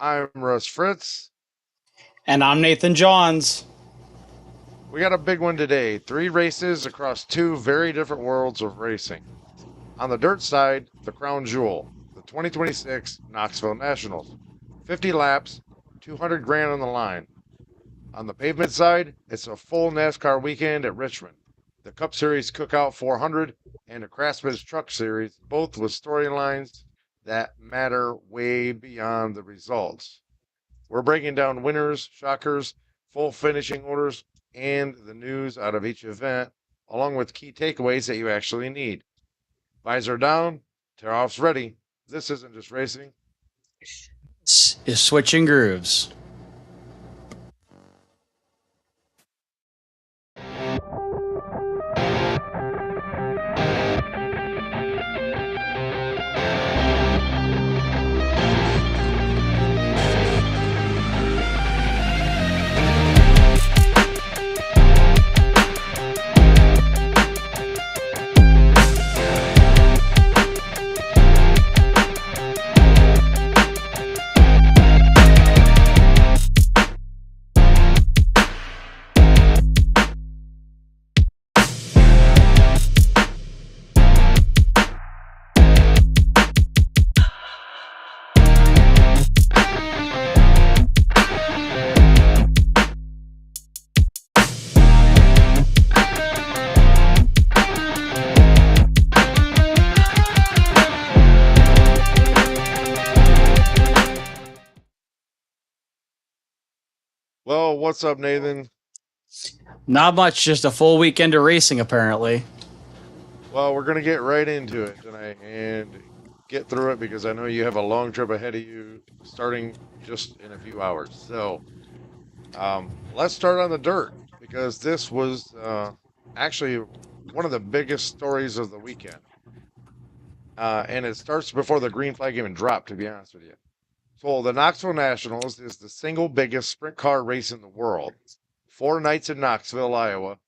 I'm Russ Fritz. And I'm Nathan Johns. We got a big one today. 3 races across 2 very different worlds of racing. On the dirt side, the crown jewel, the 2026 Knoxville Nationals. 50 laps, 200 grand on the line. On the pavement side, it's a full NASCAR weekend at Richmond. The Cup Series Cookout 400 and the Craftsman's Truck Series, both with storylines that matter way beyond the results. We're breaking down winners, shockers, full finishing orders, and the news out of each event, along with key takeaways that you actually need. Visor down, tear-offs ready. This isn't just racing. This is Switchin Grooves. Well, what's up, Nathan? Not much, just a full weekend of racing, apparently. Well, we're going to get right into it tonight and get through it because I know you have a long trip ahead of you starting just in a few hours. So let's start on the dirt because this was actually one of the biggest stories of the weekend. And it starts before the green flag even dropped, to be honest with you. So the Knoxville Nationals is the single biggest sprint car race in the world. 4 nights in Knoxville, Iowa.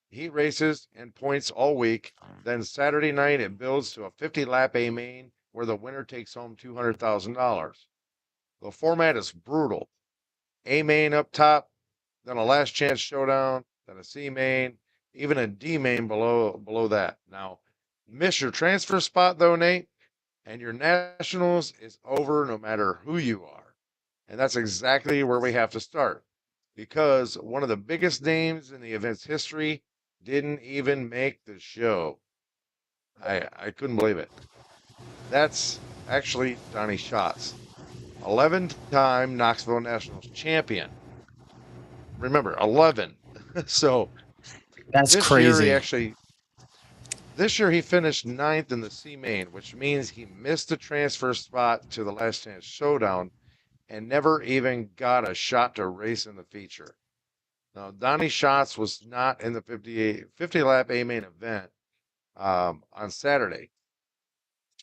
Heat races and points all week. Then Saturday night it builds to a 50-lap A-Main where the winner takes home $200,000. The format is brutal. A-Main up top, then a last chance showdown, then a C-Main, even a D-Main below that. Now, miss your transfer spot though, Nate, and your Nationals is over no matter who you are. And that's exactly where we have to start. Because one of the biggest names in the event's history didn't even make the show. I couldn't believe it. That's actually Donny Schatz, 11-time Knoxville Nationals champion. Remember, 11. So That's this crazy. This year he finished 9th in the C-Main, which means he missed the transfer spot to the last chance showdown and never even got a shot to race in the feature. Now, Donny Schatz was not in the 50-lap A-Main event on Saturday.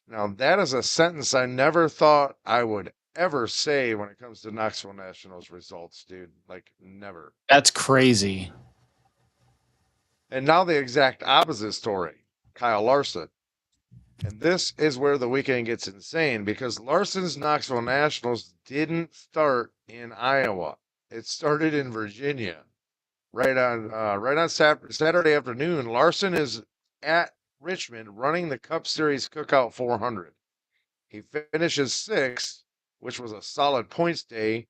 Now, that is a sentence I never thought I would ever say when it comes to Knoxville Nationals results, dude. Like, never. That's crazy. And now the exact opposite story. Kyle Larson. And this is where the weekend gets insane because Larson's Knoxville Nationals didn't start in Iowa. It started in Virginia. Right on Saturday afternoon, Larson is at Richmond running the Cup Series Cookout 400. He finishes 6th, which was a solid points day.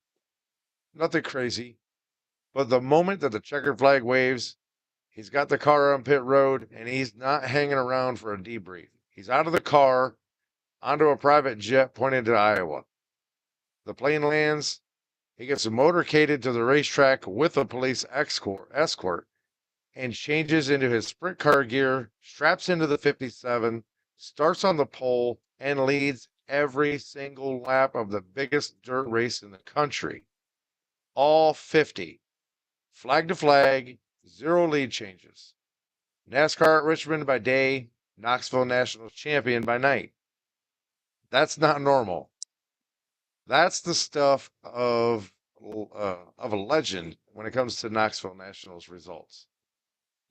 Nothing crazy. But the moment that the checkered flag waves, he's got the car on pit road, and he's not hanging around for a debrief. He's out of the car, onto a private jet pointed to Iowa. The plane lands. He gets motorcaded to the racetrack with a police escort and changes into his sprint car gear, straps into the 57, starts on the pole, and leads every single lap of the biggest dirt race in the country. All 50. Flag to flag, 0 lead changes. NASCAR at Richmond by day, Knoxville Nationals champion by night. That's not normal. That's the stuff of a legend when it comes to Knoxville Nationals results.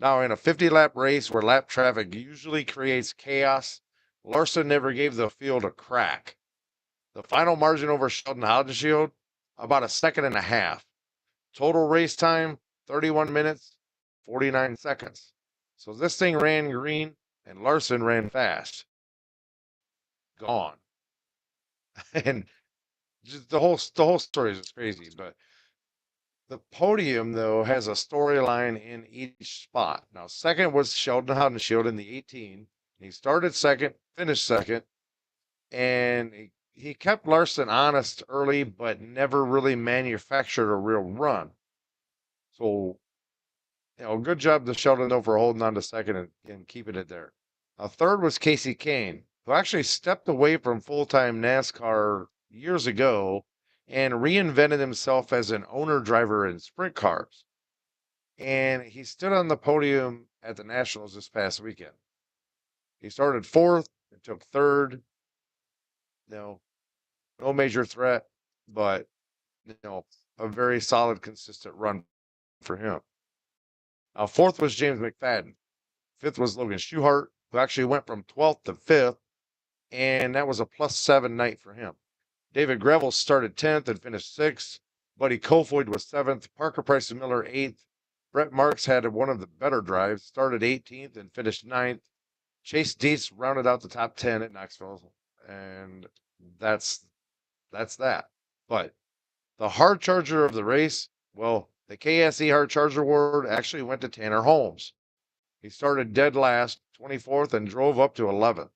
Now, in a 50-lap race where lap traffic usually creates chaos, Larson never gave the field a crack. The final margin over Sheldon Haudenschild about a second and a half. Total race time, 31 minutes, 49 seconds. So this thing ran green and Larson ran fast. Gone. And just the whole story is just crazy. But the podium, though, has a storyline in each spot. Now, second was Sheldon Haudenschild in the 18. He started second, finished second, and he kept Larson honest early, but never really manufactured a real run. So, good job to Sheldon, though, for holding on to second and keeping it there. Third was Casey Kane, who actually stepped away from full-time NASCAR years ago and reinvented himself as an owner driver in sprint cars. And he stood on the podium at the Nationals this past weekend. He started fourth and took third. No major threat, but a very solid, consistent run for him. Fourth was James McFadden. Fifth was Logan Schuchart, who actually went from 12th to 5th, and that was a +7 night for him. David Greville started 10th and finished 6th. Buddy Kofoid was 7th. Parker Price Miller 8th. Brett Marks had one of the better drives, started 18th and finished 9th. Chase Dietz rounded out the top 10 at Knoxville, and that's that. But the hard charger of the race, well, the KSE Hard Charger Award actually went to Tanner Holmes. He started dead last, 24th, and drove up to 11th.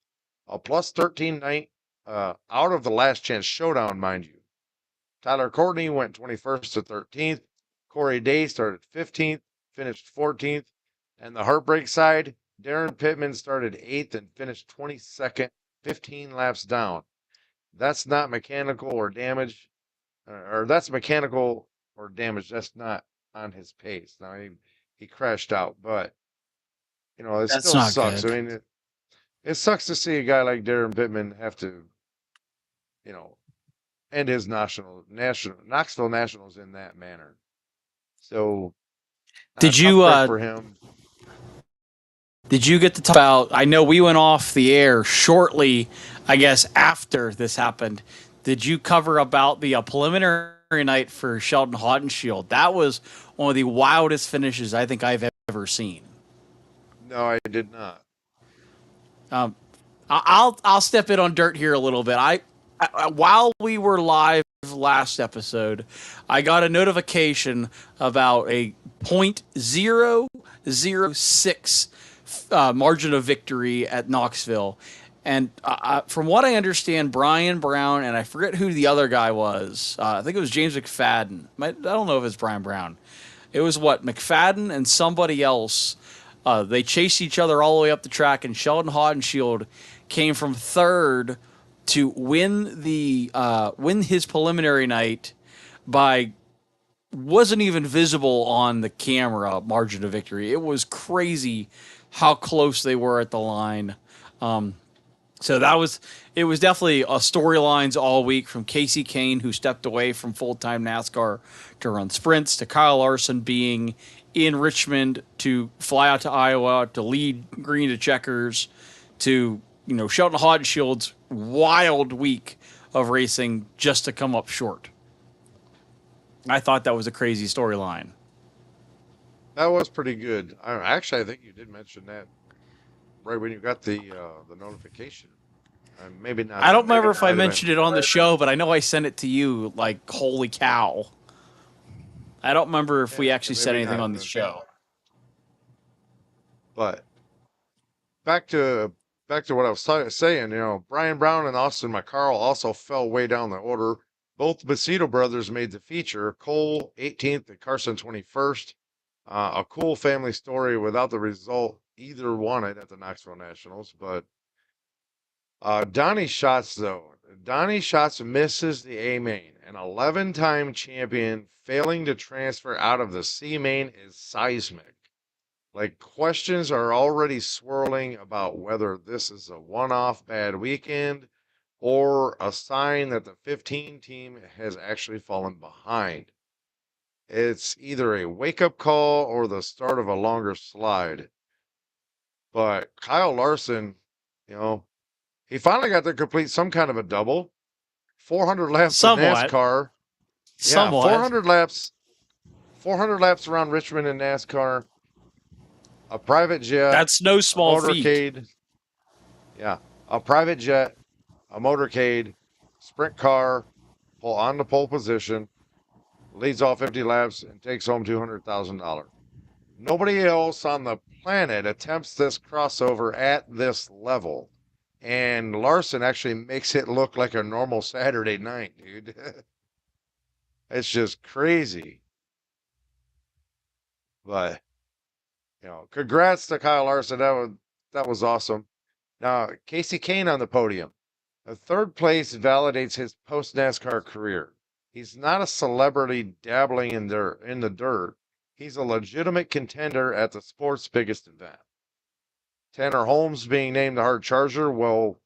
A +13 night out of the last chance showdown, mind you. Tyler Courtney went 21st to 13th. Corey Day started 15th, finished 14th. And the heartbreak side, Darren Pittman started 8th and finished 22nd, 15 laps down. That's not mechanical or damage, or that's mechanical or damage. That's not on his pace. Now, he crashed out, but, it That's still not sucks. good. I mean, it sucks to see a guy like Darren Pittman have to, end his Knoxville Nationals in that manner. So, Did tough you break for him. Did you get to talk about? I know we went off the air shortly, I guess, after this happened. Did you cover about the preliminary night for Sheldon Haudenschild? That was one of the wildest finishes I think I've ever seen. No, I did not. I'll step in on dirt here a little bit. I while we were live last episode, I got a notification about a .006 margin of victory at Knoxville. And from what I understand, Brian Brown, and I forget who the other guy was. I think it was James McFadden. I don't know if it's Brian Brown. It was McFadden and somebody else. They chased each other all the way up the track, and Sheldon Haudenschild came from third to win his preliminary night by wasn't even visible on the camera margin of victory. It was crazy how close they were at the line. So it was definitely storylines all week, from Casey Kane, who stepped away from full-time NASCAR to run sprints, to Kyle Larson being in Richmond to fly out to Iowa to lead green to checkers, to Sheldon Haudensschild's wild week of racing just to come up short. I thought that was a crazy storyline. That was pretty good. I think you did mention that right when you got the notification. Maybe not. I don't remember if I mentioned it on the show, but I know I sent it to you. Like, holy cow! I don't remember if we actually said anything on the show. But back to what I was saying. Brian Brown and Austin McCarl also fell way down the order. Both Baceto brothers made the feature. Cole 18th and Carson 21st. A cool family story without the result either wanted at the Knoxville Nationals. But Donny Schatz, though. Donny Schatz misses the A-Main. An 11-time champion failing to transfer out of the C-Main is seismic. Like, questions are already swirling about whether this is a one-off bad weekend or a sign that the 15 team has actually fallen behind. It's either a wake-up call or the start of a longer slide. But Kyle Larson, he finally got to complete some kind of a double. 400 laps of NASCAR. Yeah, Somewhat. 400 laps around Richmond in NASCAR, a private jet, That's no a small feat. motorcade. Yeah, a private jet, a motorcade, sprint car, pull on the pole position, leads all 50 laps, and takes home $200,000. Nobody else on the planet attempts this crossover at this level. And Larson actually makes it look like a normal Saturday night, dude. It's just crazy. But, congrats to Kyle Larson. That was awesome. Now, Casey Kane on the podium. A third place validates his post NASCAR career. He's not a celebrity dabbling in the dirt. He's a legitimate contender at the sport's biggest event. Tanner Holmes being named the hard charger, well,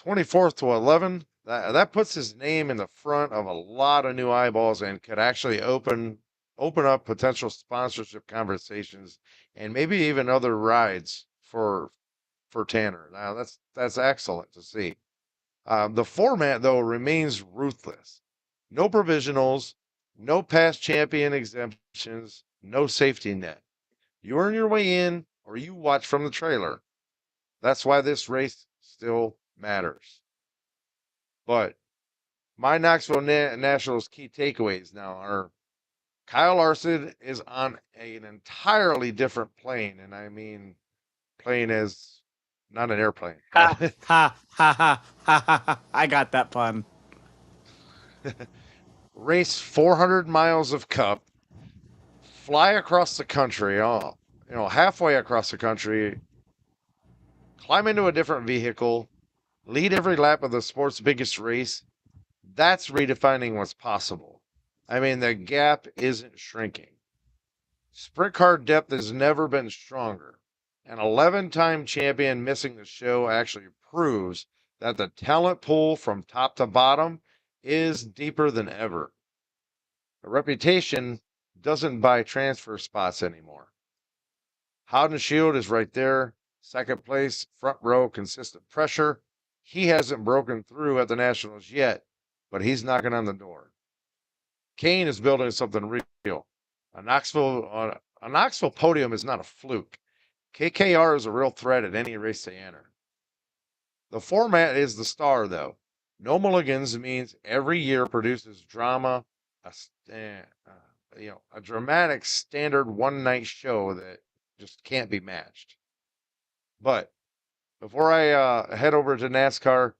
24th to 11, that puts his name in the front of a lot of new eyeballs and could actually open up potential sponsorship conversations and maybe even other rides for Tanner. Now that's excellent to see. The format, though, remains ruthless. No provisionals, no past champion exemptions, no safety net. You earn your way in or you watch from the trailer. That's why this race still matters. But my Knoxville Nationals key takeaways now are Kyle Larson is on an entirely different plane, and I mean plane as not an airplane. Ha ha ha ha ha ha! I got that pun. Race 400 miles of Cup, fly across the country, halfway across the country, climb into a different vehicle, lead every lap of the sport's biggest race. That's redefining what's possible. I mean, the gap isn't shrinking. Sprint car depth has never been stronger. An 11-time champion missing the show actually proves that the talent pool from top to bottom is deeper than ever. A reputation doesn't buy transfer spots anymore. Howden Shield is right there. Second place, front row, consistent pressure. He hasn't broken through at the Nationals yet, but he's knocking on the door. Kane is building something real. A Knoxville podium is not a fluke. KKR is a real threat at any race they enter. The format is the star, though. No mulligans means every year produces drama, a dramatic standard one-night show that just can't be matched. But before I head over to NASCAR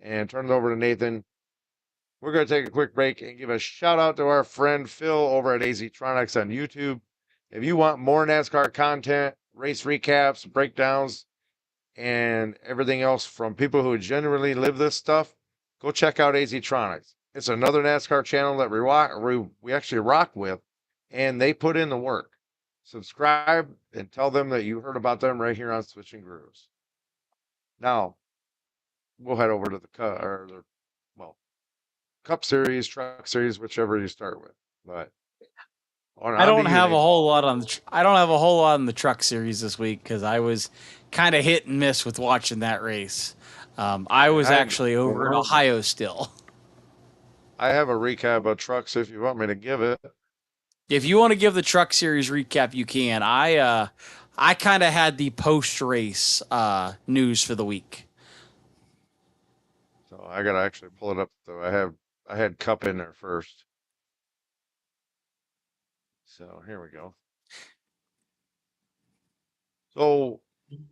and turn it over to Nathan, we're going to take a quick break and give a shout out to our friend Phil over at AZtronics on YouTube. If you want more NASCAR content, race recaps, breakdowns, and everything else from people who genuinely live this stuff, go check out AZtronics. It's another NASCAR channel that we actually rock with, and they put in the work. Subscribe and tell them that you heard about them right here on Switchin Grooves. Now, we'll head over to the Cup Series, Truck Series, whichever you start with. But I don't have a whole lot on the truck series this week because I was kind of hit and miss with watching that race. I was actually over in Ohio still. I have a recap of trucks if you want me to give it. If you want to give the truck series recap, you can. I kind of had the post race news for the week. So I gotta actually pull it up though. I had Cup in there first. So here we go. So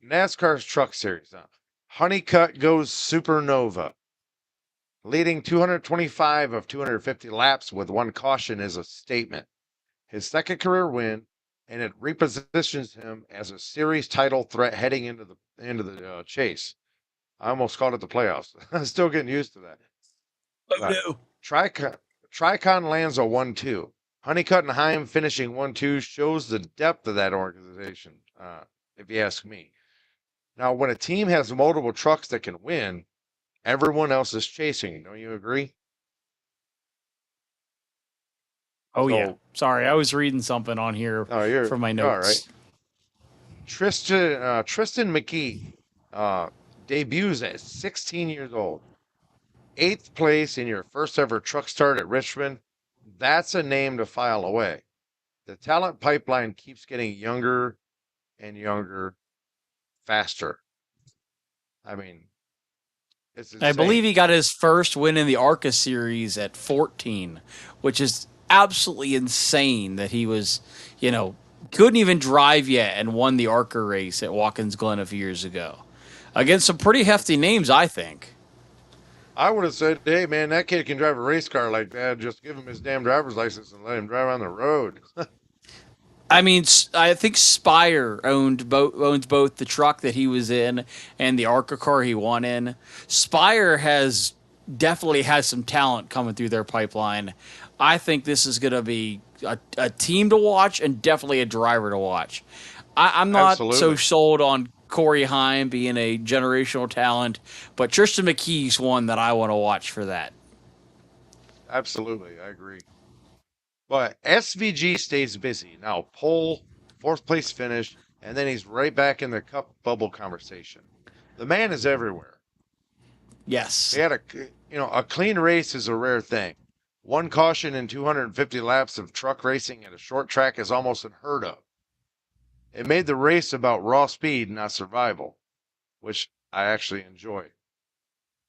NASCAR's Truck Series. Honeycutt goes supernova. Leading 225 of 250 laps with one caution is a statement. His second career win, and it repositions him as a series title threat heading into the chase. I almost called it the playoffs. I'm still getting used to that. Oh, no. Tricon lands a 1-2. Honeycutt and Heim finishing 1-2 shows the depth of that organization, if you ask me. Now, when a team has multiple trucks that can win, everyone else is chasing. Don't you agree? Oh, yeah. Sorry, I was reading something on here from my notes. All right. Tristan McKee debuts at 16 years old. 8th place in your first ever truck start at Richmond. That's a name to file away. The talent pipeline keeps getting younger and younger faster. I mean, it's I believe insane. he got his first win in the ARCA series at 14, which is absolutely insane that he was, you know, couldn't even drive yet and won the ARCA race at Watkins Glen a few years ago. Against some pretty hefty names, I think. I would have said, hey, man, that kid can drive a race car like that. Just give him his damn driver's license and let him drive on the road. I mean, I think Spire owns both the truck that he was in and the ARCA car he won in. Spire has definitely has some talent coming through their pipeline. I think this is going to be a team to watch and definitely a driver to watch. I'm not so Absolutely. sold on Corey Heim being a generational talent, but Tristan McKee's one that I want to watch for that. Absolutely. I agree. But SVG stays busy. Now, pole, fourth place finish, and then he's right back in the cup bubble conversation. The man is everywhere. He Yes. had a clean race is a rare thing. One caution in 250 laps of truck racing at a short track is almost unheard of. It made the race about raw speed, not survival, which I actually enjoy.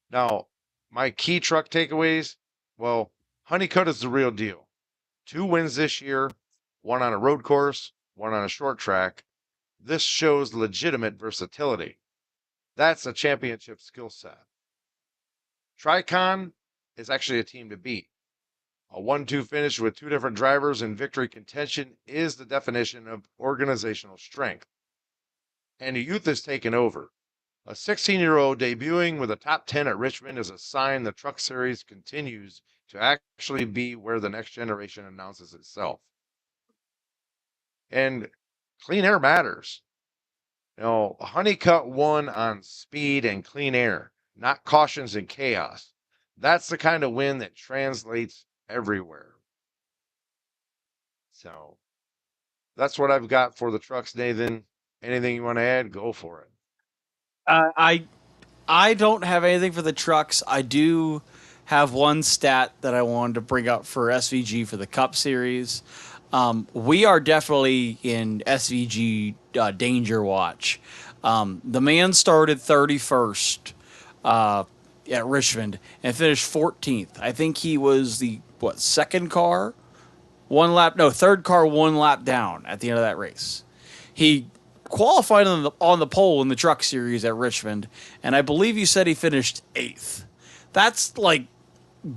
Now, my key truck takeaways, well, Honeycutt is the real deal. 2 wins this year, one on a road course, one on a short track. This shows legitimate versatility. That's a championship skill set. Tricon is actually a team to beat. A 1-2 finish with two different drivers in victory contention is the definition of organizational strength. And the youth is taken over. A 16-year-old debuting with a top 10 at Richmond is a sign the Truck Series continues to actually be where the next generation announces itself. And clean air matters. Honeycutt won on speed and clean air, not cautions and chaos. That's the kind of win that translates everywhere. So that's what I've got for the trucks, Nathan. Anything you want to add? Go for it. Uh, I I don't have anything for the trucks. I do have one stat that I wanted to bring up for SVG for the Cup Series. We are definitely in SVG danger watch. The man started 31st at Richmond and finished 14th. I think he was the second car, third car, one lap down at the end of that race. He qualified on the pole in the Truck Series at Richmond, and I believe you said he finished 8th. That's like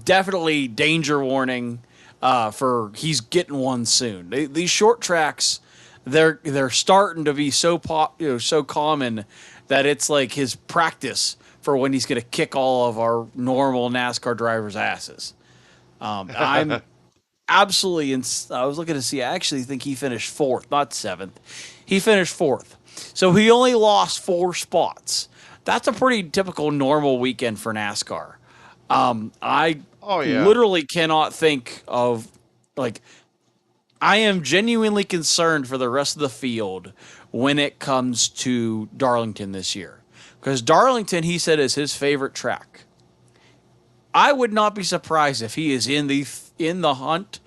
definitely danger warning for he's getting one soon. These short tracks, they're starting to be so common that it's like his practice for when he's going to kick all of our normal NASCAR drivers' asses. I'm absolutely. I was looking to see. I actually think he finished 4th, not 7th. He finished 4th, so he only lost 4 spots. That's a pretty typical normal weekend for NASCAR. I Oh yeah. literally cannot think of like I am genuinely concerned for the rest of the field when it comes to Darlington this year. Because Darlington, he said, is his favorite track. I would not be surprised if he is in the hunt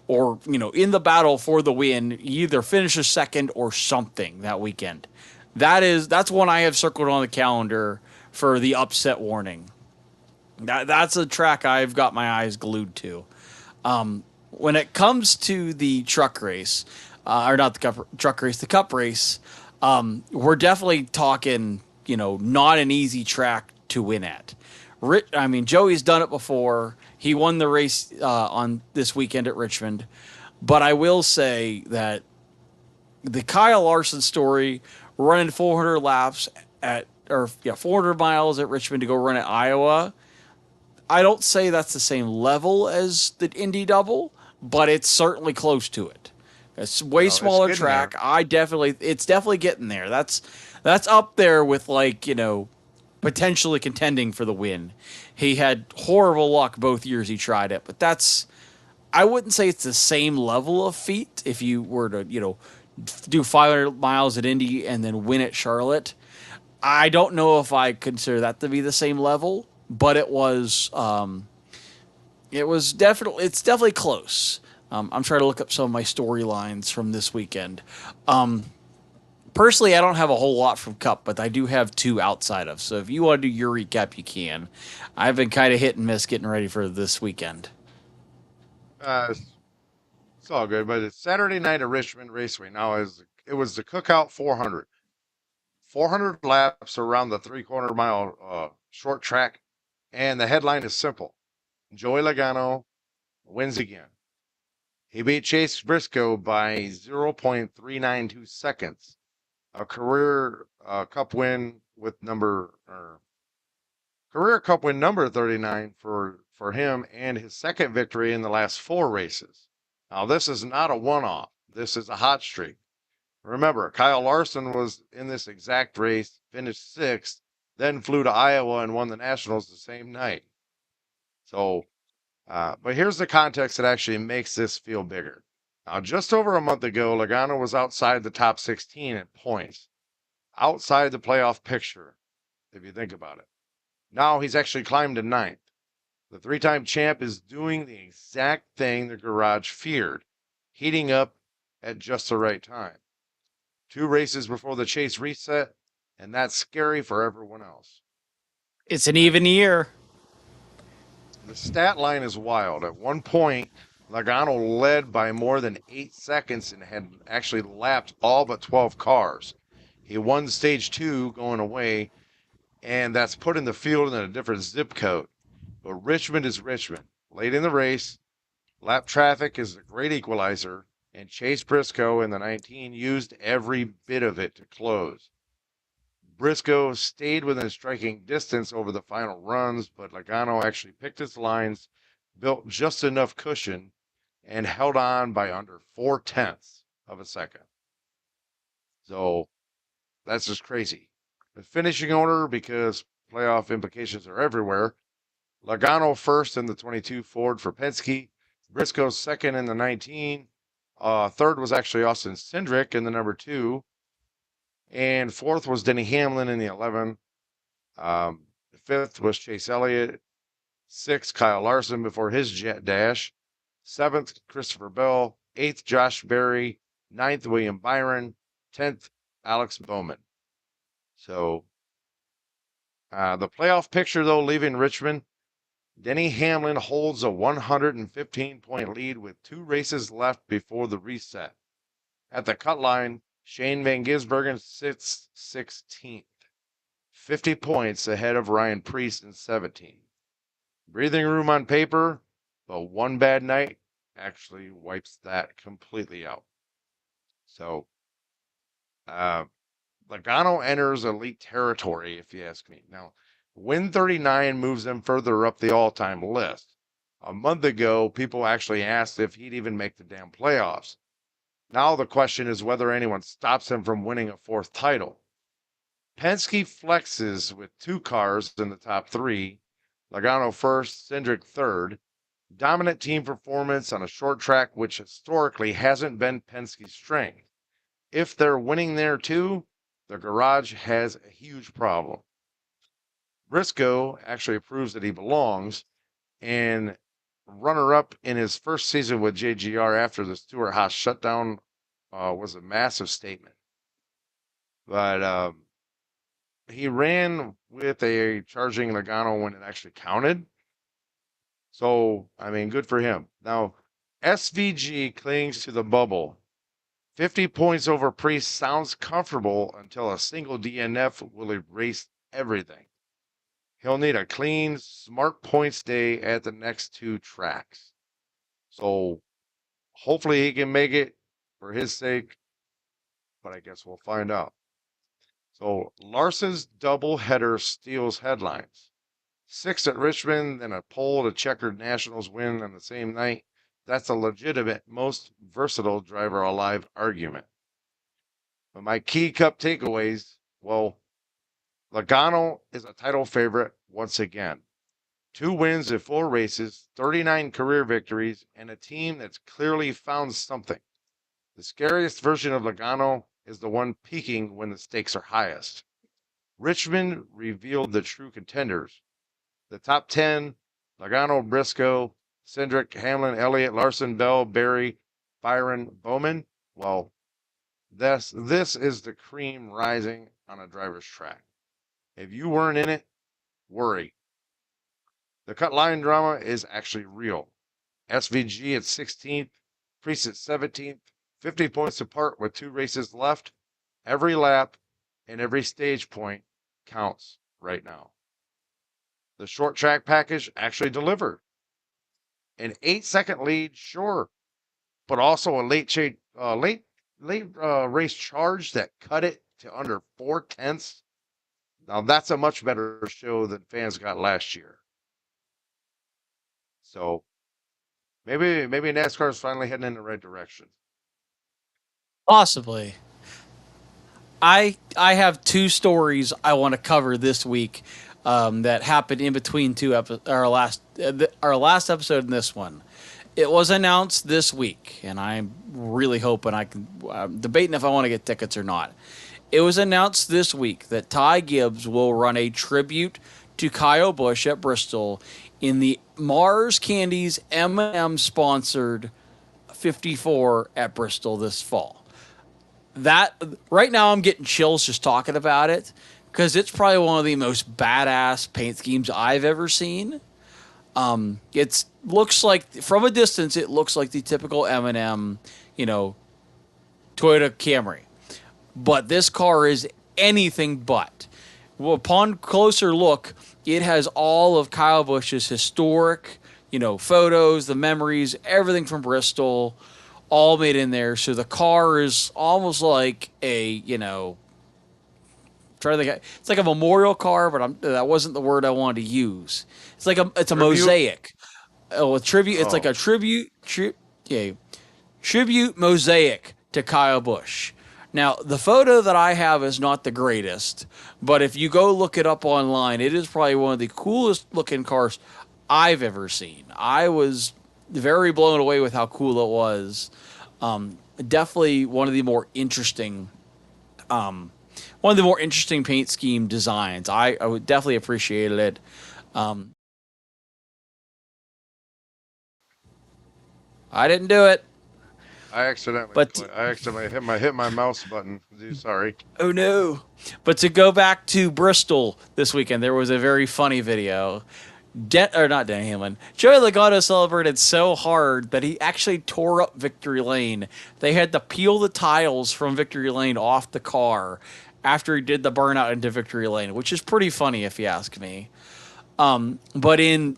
or in the battle for the win, either finishes second or something that weekend. That's one I have circled on the calendar for the upset warning. That's a track I've got my eyes glued to. When it comes to the truck race, or not the truck race, the cup race, we're definitely talking, not an easy track to win at. Joey's done it before. He won the race on this weekend at Richmond. But I will say that the Kyle Larson story, running 400 laps 400 miles at Richmond to go run at Iowa, I don't say that's the same level as the Indy double, but it's certainly close to it. It's way smaller track. There. It's definitely getting there. That's up there with potentially contending for the win. He had horrible luck both years he tried it, but I wouldn't say it's the same level of feat if you were to, do 500 miles at Indy and then win at Charlotte. I don't know if I consider that to be the same level, but it was It's definitely close. I'm trying to look up some of my storylines from this weekend. Personally, I don't have a whole lot from Cup, but I do have two outside of. So if you want to do your recap, you can. I've been kind of hit and miss getting ready for this weekend. It's all good, but it's Saturday night at Richmond Raceway. Now, it was the Cookout 400. 400 laps around the 3/4 mile short track, and the headline is simple: Joey Logano wins again. He beat Chase Briscoe by 0.392 seconds, a Cup win with career Cup win number 39 for him, and his second victory in the last 4 races. Now, this is not a one-off. This is a hot streak. Remember, Kyle Larson was in this exact race, finished 6th, then flew to Iowa and won the Nationals the same night. So, but here's the context that actually makes this feel bigger. Now, just over a month ago, Logano was outside the top 16 at points, outside the playoff picture, if you think about it. Now he's actually climbed to 9th. The 3-time champ is doing the exact thing the garage feared, heating up at just the right time. 2 races before the chase reset, and that's scary for everyone else. It's an even year. The stat line is wild. At one point, Logano led by more than 8 seconds and had actually lapped all but 12 cars. He won stage 2 going away, and that's putting the field in a different zip code. But Richmond is Richmond. Late in the race, lap traffic is a great equalizer, and Chase Briscoe in the 19 used every bit of it to close. Briscoe stayed within striking distance over the final runs, but Logano actually picked his lines, built just enough cushion, and held on by under 0.4 of a second. So that's just crazy. The finishing order, because playoff implications are everywhere: Logano first in the 22 Ford for Penske, Briscoe second in the 19. Third was actually Austin Cindric in the number 2. And fourth was Denny Hamlin in the 11. Fifth was Chase Elliott. Sixth, Kyle Larson before his jet dash. Seventh, Christopher Bell. Eighth, Josh Berry. Ninth, William Byron. 10th, Alex Bowman. So the playoff picture, though, leaving Richmond, Denny Hamlin holds a 115-point lead with 2 races left before the reset. At the cut line, Shane Van Gisbergen sits 16th, 50 points ahead of Ryan Preece in 17th. Breathing room on paper, but one bad night actually wipes that completely out. So, Logano enters elite territory, if you ask me. Now, win 39 moves him further up the all-time list. A month ago, people actually asked if he'd even make the damn playoffs. Now the question is whether anyone stops him from winning a 4th title. Penske flexes with 2 cars in the top 3, Logano first, Cindric third. Dominant team performance on a short track, which historically hasn't been Penske's strength. If they're winning there too, the garage has a huge problem. Briscoe actually proves that he belongs, and runner-up in his first season with JGR after the Stewart-Haas shutdown was a massive statement. But he ran with a charging Logano when it actually counted. So, I mean, good for him. Now, SVG clings to the bubble. 50 points over Preece sounds comfortable until a single DNF will erase everything. He'll need a clean, smart points day at the next 2 tracks. So hopefully he can make it for his sake, but I guess we'll find out. So Larson's double header steals headlines. 6 at Richmond, then a pole to checkered Nationals win on the same night. That's a legitimate, most versatile driver alive argument. But my key Cup takeaways, well, Logano is a title favorite once again. 2 wins in 4 races, 39 career victories, and a team that's clearly found something. The scariest version of Logano is the one peaking when the stakes are highest. Richmond revealed the true contenders. The top 10, Logano, Briscoe, Cindric, Hamlin, Elliott, Larson, Bell, Berry, Byron, Bowman. Well, this is the cream rising on a driver's track. If you weren't in it, worry. The cut line drama is actually real. SVG at 16th, Priest at 17th, 50 points apart with 2 races left. Every lap and every stage point counts right now. The short track package actually delivered. An 8-second lead, sure, but also a late race charge that cut it to under 4/10. Now that's a much better show than fans got last year. So maybe NASCAR is finally heading in the right direction. Possibly. I have 2 stories I want to cover this week that happened in between our last episode and this one. It was announced this week, and I'm really hoping I'm debating if I want to get tickets or not. It was announced this week that Ty Gibbs will run a tribute to Kyle Busch at Bristol in the Mars Candies M&M sponsored 54 at Bristol this fall. That right now I'm getting chills just talking about it because it's probably one of the most badass paint schemes I've ever seen. It looks like from a distance it looks like the typical M&M, Toyota Camry. But this car is anything but. Well, upon closer look, it has all of Kyle Busch's historic, photos, the memories, everything from Bristol, all made in there. So the car is almost like it's like a memorial car, but that wasn't the word I wanted to use. It's like it's a mosaic. Oh, a tribute. It's like a tribute mosaic to Kyle Busch. Now, the photo that I have is not the greatest, but if you go look it up online, it is probably one of the coolest looking cars I've ever seen. I was very blown away with how cool it was. Definitely one of the more interesting paint scheme designs. I would definitely appreciated it. I didn't do it. I accidentally hit my mouse button. Sorry. Oh no. But to go back to Bristol this weekend, there was a very funny video. Not Denny Hamlin. Joey Logano celebrated so hard that he actually tore up Victory Lane. They had to peel the tiles from Victory Lane off the car after he did the burnout into Victory Lane, which is pretty funny if you ask me. But in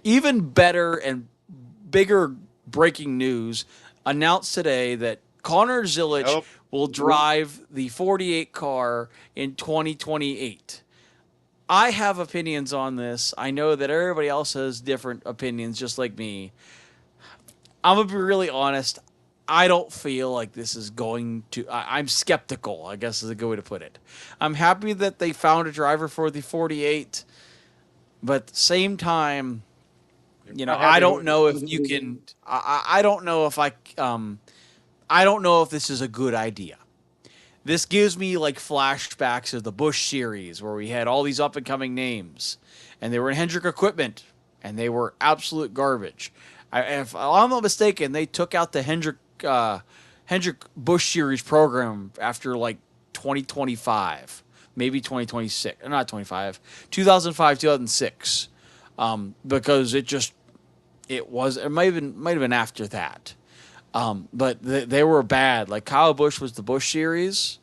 even better and bigger breaking news, announced today that Connor Zilisch will drive the 48 car in 2028. I have opinions on this. I know that everybody else has different opinions, just like me. I'm going to be really honest. I don't feel like this is going to... I'm skeptical, I guess is a good way to put it. I'm happy that they found a driver for the 48, but at the same time, I don't know if you can... I don't know if I don't know if this is a good idea. This gives me like flashbacks of the Busch series where we had all these up and coming names and they were in Hendrick equipment and they were absolute garbage. If I'm not mistaken, they took out the Hendrick Busch series program after like 2025, maybe 2026, not 25, 2005, 2006, because it might have been after that. But they were bad. Like Kyle Busch was the Busch series,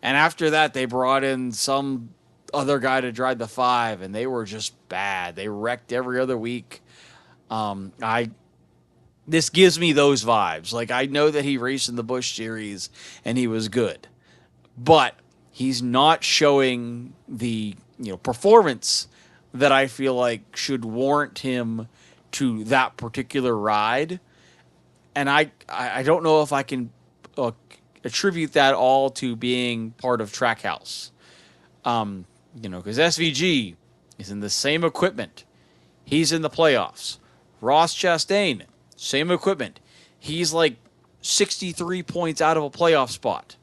and after that they brought in some other guy to drive the 5, and they were just bad. They wrecked every other week. This gives me those vibes. Like I know that he raced in the Busch series and he was good, but he's not showing the performance that I feel like should warrant him to that particular ride. And I don't know if I can attribute that all to being part of Trackhouse. Because SVG is in the same equipment. He's in the playoffs. Ross Chastain, same equipment. He's like 63 points out of a playoff spot.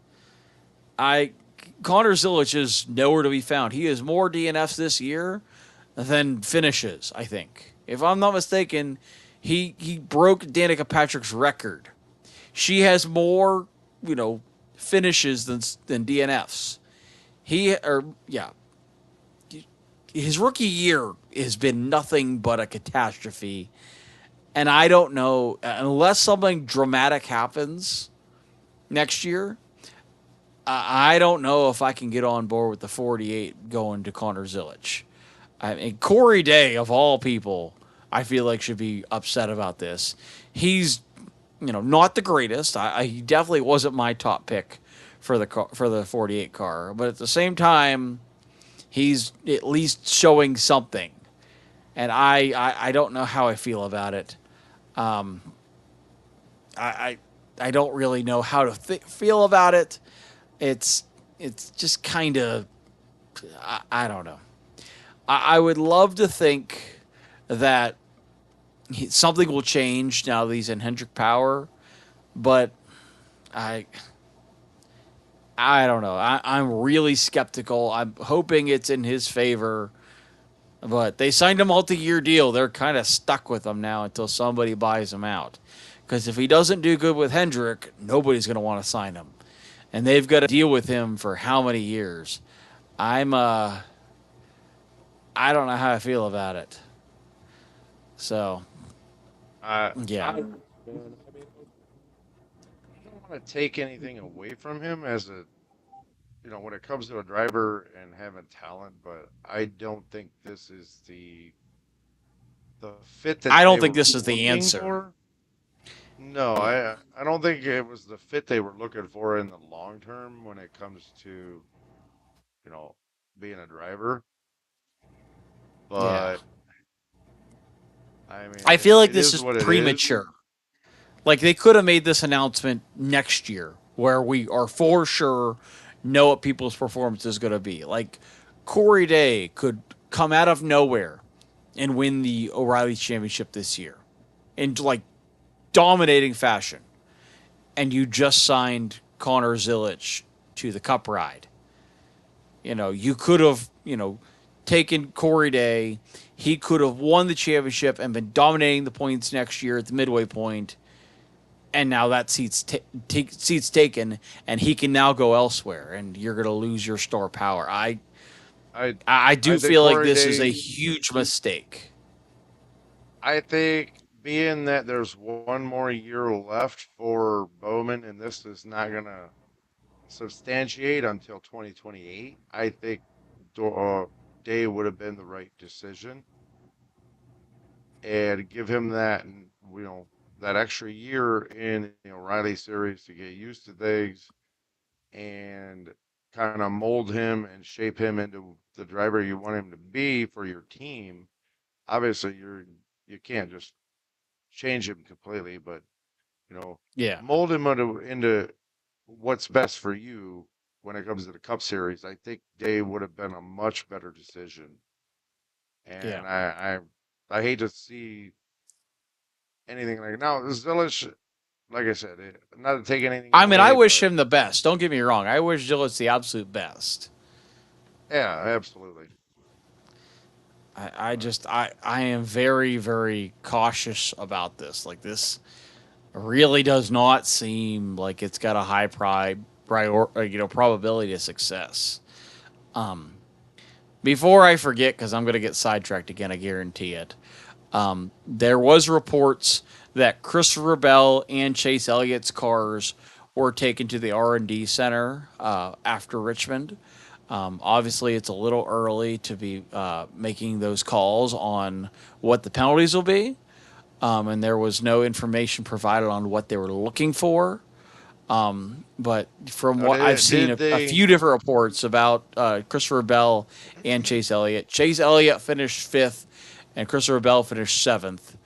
Connor Zilisch is nowhere to be found. He has more DNFs this year than finishes, I think. If I'm not mistaken, He broke Danica Patrick's record. She has more, you know, finishes than DNFs. His rookie year has been nothing but a catastrophe, and I don't know unless something dramatic happens next year. I don't know if I can get on board with the 48 going to Connor Zilic. I mean, Corey Day, of all people, I feel like should be upset about this. He's, you know, not the greatest. He definitely wasn't my top pick for the 48 car, but at the same time, he's at least showing something, and I don't know how I feel about it. Um, I, I don't really know how to feel about it. It's it's just kind of I don't know. I would love to think that something will change now that he's in Hendrick Power, but I I don't know. I'm really skeptical. I'm hoping it's in his favor, but they signed a multi-year deal. They're kind of stuck with him now until somebody buys him out. Because if he doesn't do good with Hendrick, nobody's going to want to sign him, and they've got to deal with him for how many years? I'm I don't know how I feel about it. So I yeah, mean, I don't want to take anything away from him as a, when it comes to a driver and having talent, but I don't think this is the fit that I don't they think were this is the looking answer. for. No, Yeah, I don't think it was the fit they were looking for in the long term when it comes to, you know, being a driver. yeah. But I mean, I feel like it this is is what it is. premature. Like they could have made this announcement next year, where we are for sure know what people's performance is going to be. Like Corey Day could come out of nowhere and win the O'Reilly Championship this year in like dominating fashion, and you just signed Connor Zilic to the Cup ride. You know, you could have, taken Corey Day. He could have won the championship and been dominating the points next year at the midway point, and now that seat's taken, and he can now go elsewhere, and you're going to lose your star power. I I I do think feel like Corey this is a Day. huge mistake. I think being that there's one more year left for Bowman, and this is not gonna substantiate until 2028, I think Day would have been the right decision, and give him that, and that extra year in the O'Reilly series to get used to things and kind of mold him and shape him into the driver you want him to be for your team. Obviously, you can't just change him completely, but you know, Yeah, mold him into what's best for you when it comes to the Cup Series. I think Day would have been a much better decision, yeah. and I hate to see anything like now. Zilish, like I said, not to take anything I mean, I away, wish but him the best. Don't get me wrong. I wish Zillow's the absolute best. yeah, absolutely. I But just I am very very cautious about this. Like this really does not seem like it's got a high probability of success. Um, Before I forget, because I'm going to get sidetracked again, I guarantee it. There was reports that Christopher Bell and Chase Elliott's cars were taken to the R&D center after Richmond. Obviously, it's a little early to be making those calls on what the penalties will be, and there was no information provided on what they were looking for. But from now, what I've seen, did a they? few different reports about Christopher Bell and Chase Elliott. Chase Elliott finished fifth, and Christopher Bell finished seventh.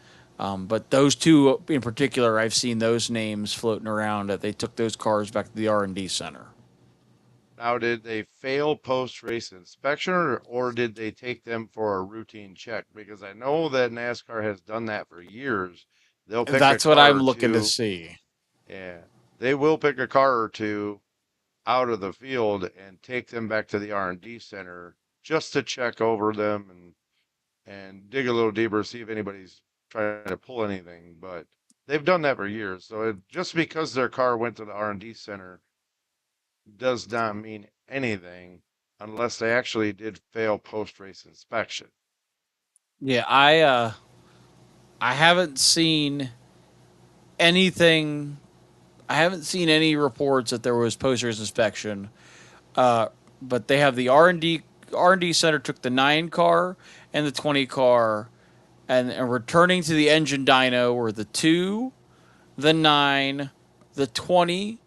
But those two in particular, I've seen those names floating around that they took those cars back to the R&D center. Now, did they fail post-race inspection, or did they take them for a routine check? Because I know that NASCAR has done that for years. They'll pick a That's what car I'm or looking to two. see. Yeah, they will pick a car or two out of the field and take them back to the R&D center just to check over them and dig a little deeper, see if anybody's try to pull anything, but they've done that for years. So just because their car went to the R&D center does not mean anything unless they actually did fail post-race inspection. Yeah, I haven't seen anything. I haven't seen any reports that there was post race inspection. Uh, but they have the R&D center took the 9 car and the 20 car, and returning to the engine dyno were the 2, the 9, the 20,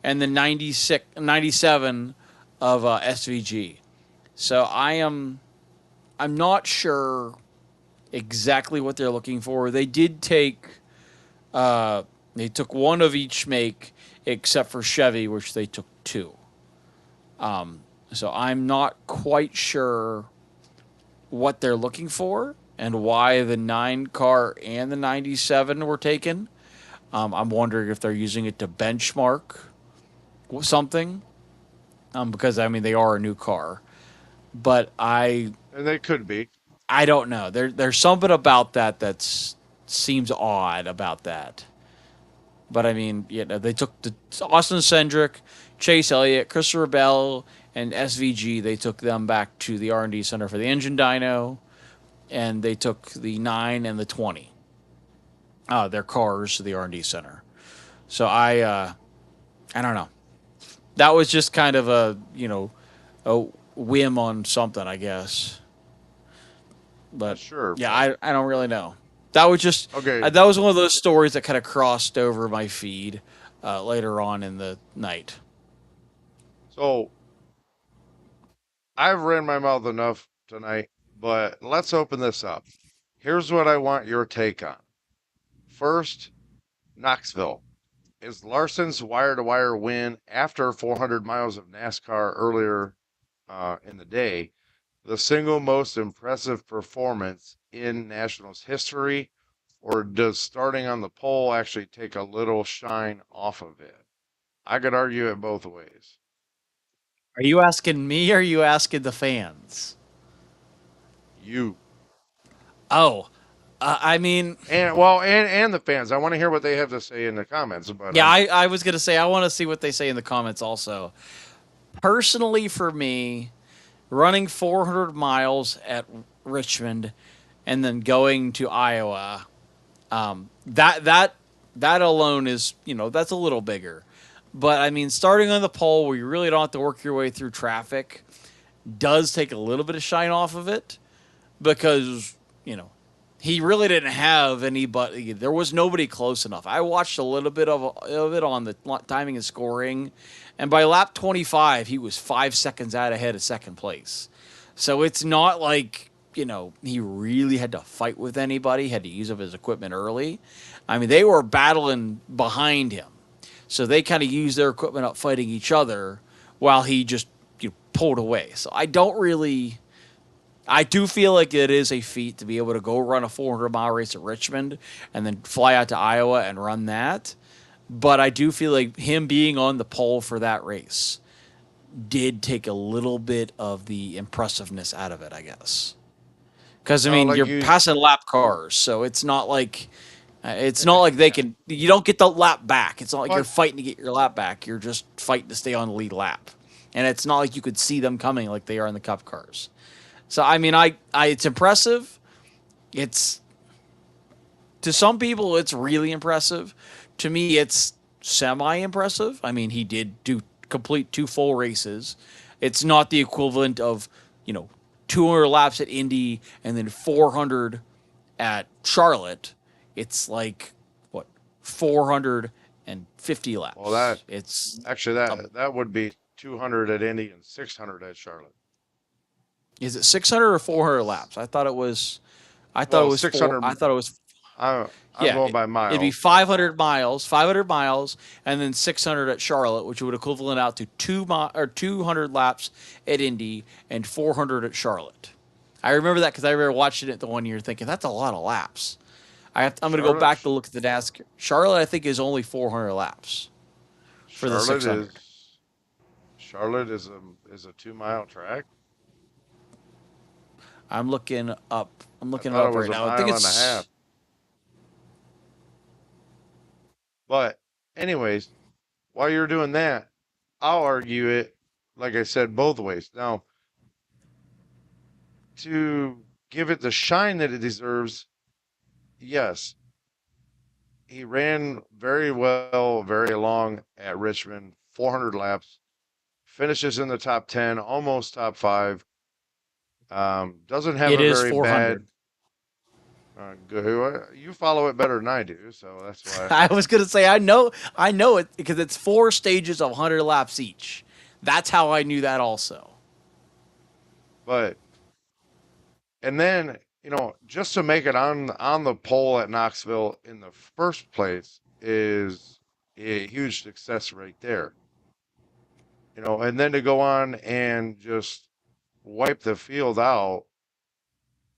and the 96, 97 of SVG. So I'm not sure exactly what they're looking for. They did take they took one of each make except for Chevy, which they took 2. So I'm not quite sure what they're looking for and why the 9 car and the 97 were taken. I'm wondering if they're using it to benchmark something, because I mean they are a new car, but And they could be. I don't know. There's something about that that's seems odd about that. But I mean, they took the Austin Cendric, Chase Elliott, Christopher Bell, and SVG. They took them back to the R&D center for the engine dyno, and they took the 9 and the 20, their cars to the R&D center. So I don't know. That was just kind of a whim on something, I guess. But Sure. yeah, But, I don't really know. That was just okay. that was one of those stories that kind of crossed over my feed later on in the night. So I've ran my mouth enough tonight, but let's open this up. Here's what I want your take on. First, Knoxville. Is Larson's wire-to-wire win after 400 miles of NASCAR earlier in the day the single most impressive performance in Nationals history, or does starting on the pole actually take a little shine off of it? I could argue it both ways. Are you asking me or are you asking the fans? You Oh, I mean, and the fans. I want to hear what they have to say in the comments. But yeah, I was going to say, I want to see what they say in the comments also. Personally, for me, running 400 miles at Richmond and then going to Iowa, that alone is, that's a little bigger. But I mean, starting on the pole where you really don't have to work your way through traffic does take a little bit of shine off of it because, he really didn't have anybody. There was nobody close enough. I watched a little bit of it on the timing and scoring, and by lap 25, he was 5 seconds out ahead of second place. So it's not like, he really had to fight with anybody, had to use up his equipment early. I mean, they were battling behind him. So they kind of used their equipment up fighting each other while he just pulled away. So I do feel like it is a feat to be able to go run a 400-mile race at Richmond and then fly out to Iowa and run that. But I do feel like him being on the pole for that race did take a little bit of the impressiveness out of it, I guess. Because I no, mean, like you're you, passing lap cars, so it's not like they can. You don't get the lap back. It's not like you're but fighting to get your lap back. You're just fighting to stay on the lead lap, and it's not like you could see them coming like they are in the Cup cars. So I mean, it's impressive. It's to some people it's really impressive. To me, it's semi impressive. I mean, he did do complete 2 full races. It's not the equivalent of 200 laps at Indy and then 400 at Charlotte. It's like what 450 well, that laps. It's actually that would be 200 at Indy and 600 at Charlotte. is it 600 or 400 laps? I thought it was. I thought it Well, was four. 600. I thought it was. I'm Yeah, going by it'd be miles, but 500 miles, and then 600 at Charlotte, which would equivalent out to 200 laps at Indy and 400 at Charlotte. I remember that because I remember watching it the one year, thinking that's a lot of laps. I'm going to go Charlotte, back to look at the NASCAR. Charlotte, I think, is only 400 laps for the Charlotte 600. is Charlotte is a 2 mile track. I'm looking up. I'm I looking it thought it up was right a now. I think mile and a half. it's But, anyways, while you're doing that, I'll argue it, like I said, both ways. Now, to give it the shine that it deserves, yes, he ran very well, very long at Richmond, 400 laps, finishes in the top 10, almost top five. Doesn't have It a is very bad. 400. You follow it better than I do, so that's why. I was gonna say I know it because it's 4 stages of 100 laps each. That's how I knew that also. But and then just to make it on the pole at Knoxville in the first place is a huge success right there. And then to go on and just wipe the field out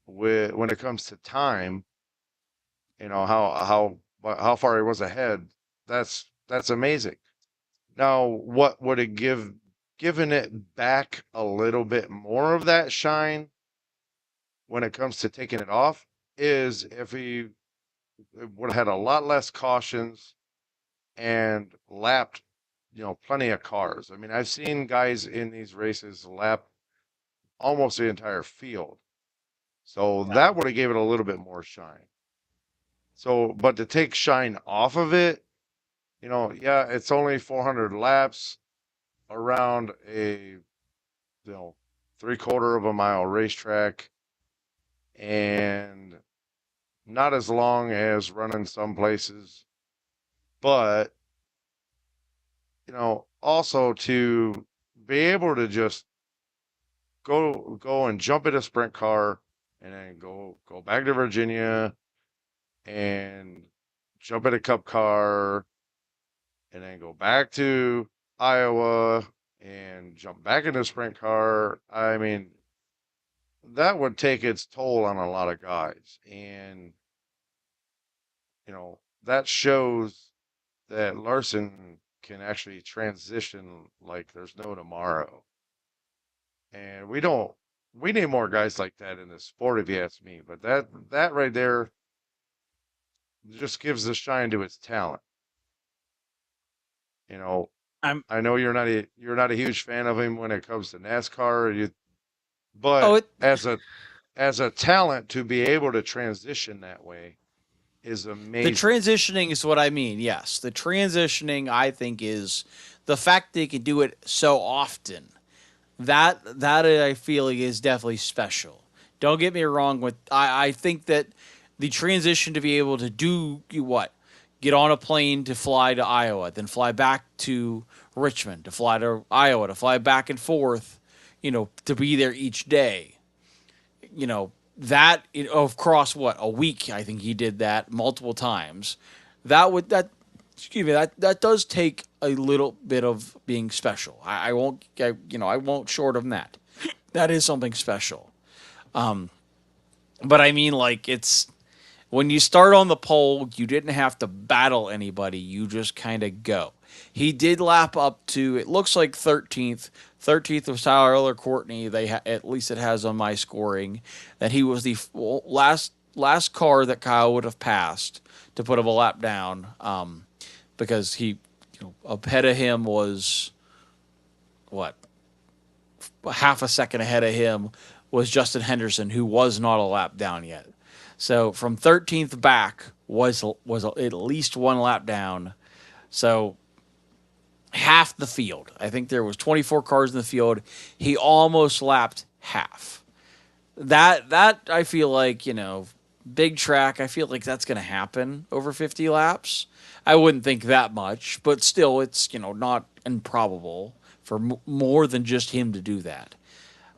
with when it comes to time, how far he was ahead. That's amazing. Now, what would it given it back a little bit more of that shine when it comes to taking it off is if he would have had a lot less cautions and lapped, plenty of cars. I mean, I've seen guys in these races lap almost the entire field. So Yeah. that would have gave it a little bit more shine. So, but to take shine off of it, yeah, it's only 400 laps around a, three-quarter of a mile racetrack and not as long as running some places, but also to be able to just go and jump in a sprint car and then go back to Virginia and jump in a cup car and then go back to Iowa and jump back in a sprint car. I mean, that would take its toll on a lot of guys. And, that shows that Larson can actually transition like there's no tomorrow. And we need more guys like that in the sport, if you ask me. But that right there just gives the shine to its talent. You know, I'm I know you're not a huge fan of him when it comes to NASCAR, oh but it, as a talent to be able to transition that way is the amazing. transitioning is what I mean. Yes, the transitioning I think is the fact they can do it so often. That I feel is definitely special. Don't get me wrong. With I think that the transition to be able to do what, get on a plane to fly to Iowa, then fly back to Richmond, to fly to Iowa, to fly back and forth, to be there each day. That across what, a week. I think he did that multiple times. That excuse me, that does take a little bit of being special. I won't short of that. That is something special. But I mean, like, it's when you start on the pole, you didn't have to battle anybody. You just kind of go. He did lap up to, it looks like 13th. 13th was Tyler Courtney. At least it has on my scoring that he was the last car that Kyle would have passed to put him a lap down. Because he, ahead of him was what, half a second ahead of him was Justin Henderson, who was not a lap down yet. So from 13th back was at least one lap down. So half the field. I think there was 24 cars in the field. He almost lapped half. That I feel like, big track, I feel like that's going to happen over 50 laps. I wouldn't think that much, but still it's, not improbable for more than just him to do that.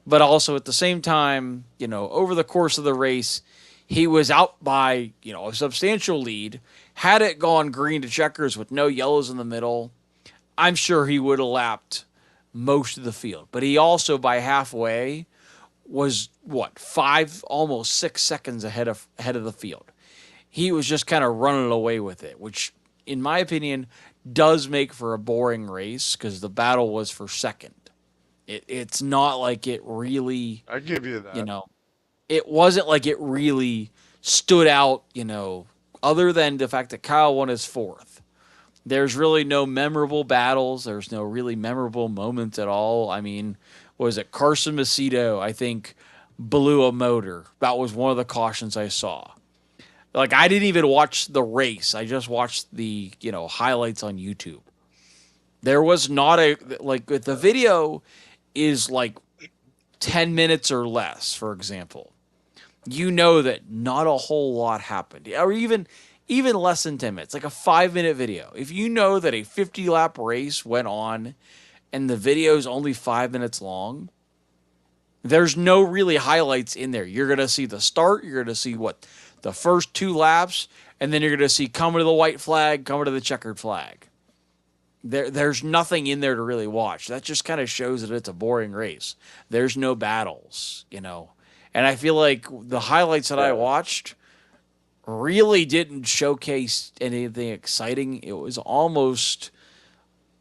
But also at the same time, over the course of the race, he was out by, a substantial lead. Had it gone green to checkers with no yellows in the middle, I'm sure he would have lapped most of the field. But he also, by halfway, was what, 5, almost 6 seconds ahead of the field. He was just kind of running away with it, which, in my opinion, does make for a boring race because the battle was for second. It's not like it really, I give you you that. know, it wasn't like it really stood out, other than the fact that Kyle won his fourth. There's really no memorable battles. There's no really memorable moments at all. I mean, was it Carson Macedo, I think, blew a motor. That was one of the cautions I saw. Like, I didn't even watch the race. I just watched the, highlights on YouTube. There was not like, the video is like 10 minutes or less, for example. You know that not a whole lot happened. Or even less than 10 minutes, like a 5-minute video. If you know that a 50 lap race went on and the video is only 5 minutes long, there's no really highlights in there. You're going to see the start, you're going to see the first 2 laps, and then you're going to see coming to the white flag, coming to the checkered flag. There's nothing in there to really watch. That just kind of shows that it's a boring race. There's no battles, And I feel like the highlights that I watched really didn't showcase anything exciting. It was almost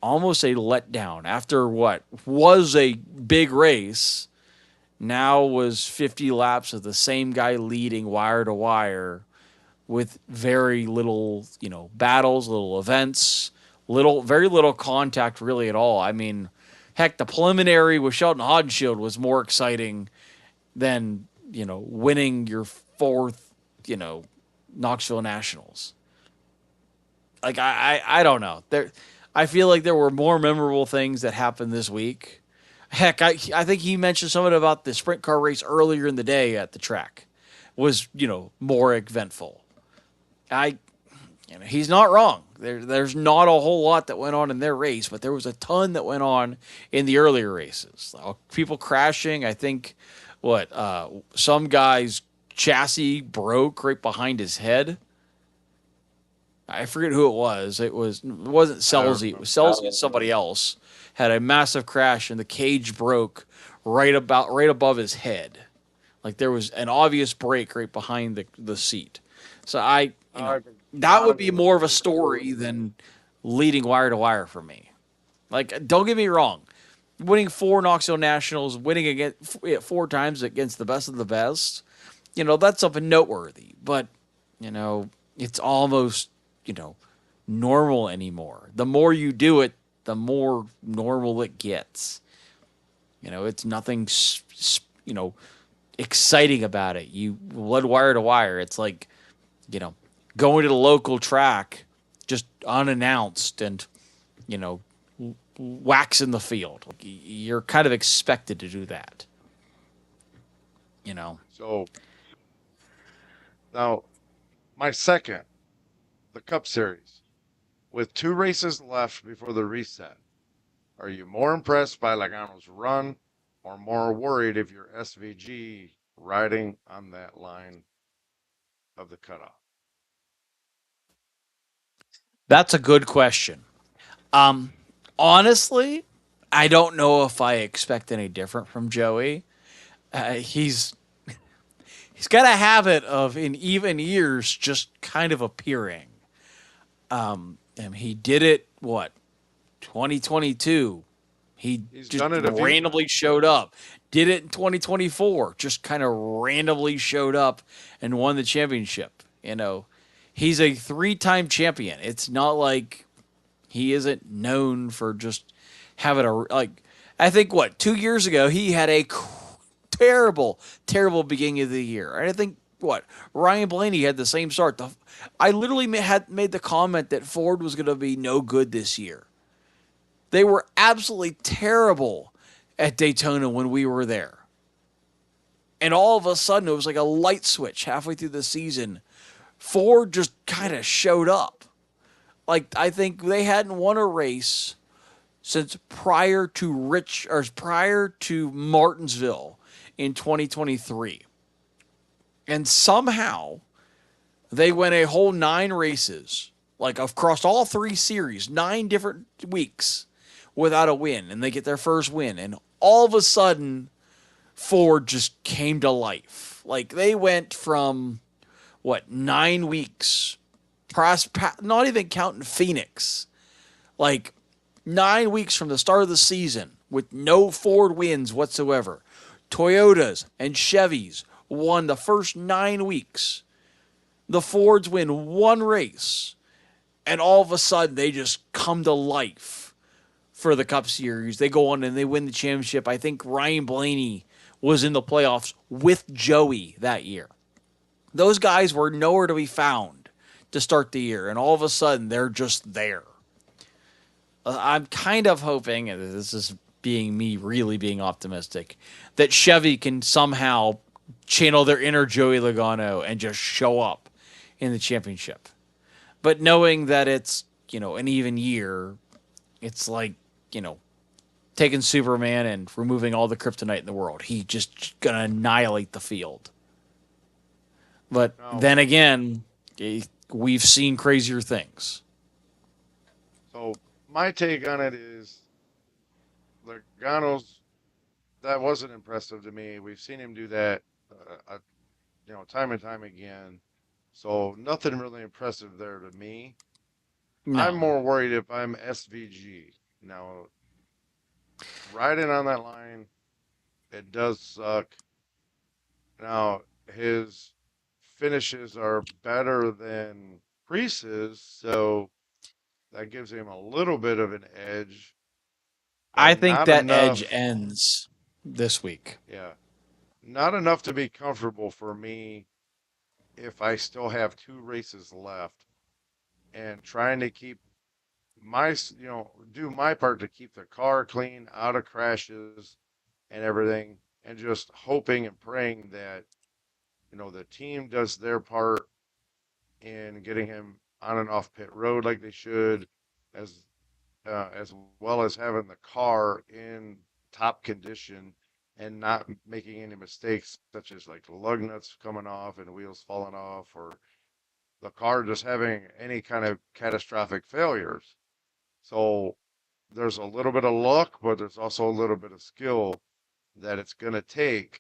a letdown after what was a big race. Now was 50 laps of the same guy leading wire to wire with very little, battles, little events, very little contact really at all. I mean, heck, the preliminary with Sheldon Haudenschild was more exciting than, winning your 4th, Knoxville Nationals. Like, I don't know. I feel like there were more memorable things that happened this week. Heck, I think he mentioned something about the sprint car race earlier in the day at the track was, more eventful. He's not wrong. There's not a whole lot that went on in their race, but there was a ton that went on in the earlier races. People crashing. I think some guy's chassis broke right behind his head. I forget who it was. It wasn't Selzy. It was Selzy and somebody else had a massive crash and the cage broke right above his head. Like there was an obvious break right behind the seat. So that would be more of a story than leading wire to wire for me. Like, don't get me wrong. Winning 4 Knoxville Nationals, winning again 4 times against the best of the best, that's something noteworthy. But, it's almost, normal anymore. The more you do it, the more normal it gets. It's nothing, exciting about it. You led wire to wire. It's like, going to the local track just unannounced and, waxing the field. You're kind of expected to do that. So now my second, the Cup Series, with 2 races left before the reset. Are you more impressed by Logano's run or more worried if you're SVG riding on that line of the cutoff? That's a good question. Honestly, I don't know if I expect any different from Joey. He's got a habit of, in even years, just kind of appearing. And he did it, 2022. He's just randomly showed up. Did it in 2024. Just kind of randomly showed up and won the championship. He's a 3-time champion. It's not like he isn't known for just having I think 2 years ago he had a terrible beginning of the year. And I think Ryan Blaney had the same start. I literally made the comment that Ford was going to be no good this year. They were absolutely terrible at Daytona when we were there. And all of a sudden it was like a light switch halfway through the season. Ford just kind of showed up. Like, I think they hadn't won a race since prior to Martinsville in 2023. And somehow they went a whole 9 races, like across all 3 series, 9 different weeks without a win, and they get their first win. And all of a sudden, Ford just came to life. Like, they went from 9 weeks, not even counting Phoenix, like 9 weeks from the start of the season with no Ford wins whatsoever. Toyotas and Chevys won the first 9 weeks. The Fords win 1 race. and all of a sudden they just come to life for the Cup Series. They go on and they win the championship. I think Ryan Blaney was in the playoffs with Joey that year. Those guys were nowhere to be found to start the year, and all of a sudden they're just there. I'm kind of hoping, and this is being me really being optimistic, that Chevy can somehow channel their inner Joey Logano and just show up in the championship. But knowing that it's, an even year, it's like, taking Superman and removing all the kryptonite in the world. He's just going to annihilate the field. But then again, we've seen crazier things. So my take on it is Logano's, that wasn't impressive to me. We've seen him do that, time and time again. So nothing really impressive there to me. No. I'm more worried if I'm SVG. Now, riding on that line, it does suck. Now, his finishes are better than Priest's, so that gives him a little bit of an edge. I think that enough, edge ends this week. Yeah. Not enough to be comfortable for me if I still have 2 races left and trying to keep do my part to keep the car clean, out of crashes and everything, and just hoping and praying that, the team does their part in getting him on and off pit road like they should, as well as having the car in top condition and not making any mistakes, such as like the lug nuts coming off and wheels falling off, or the car just having any kind of catastrophic failures. So there's a little bit of luck, but there's also a little bit of skill that it's going to take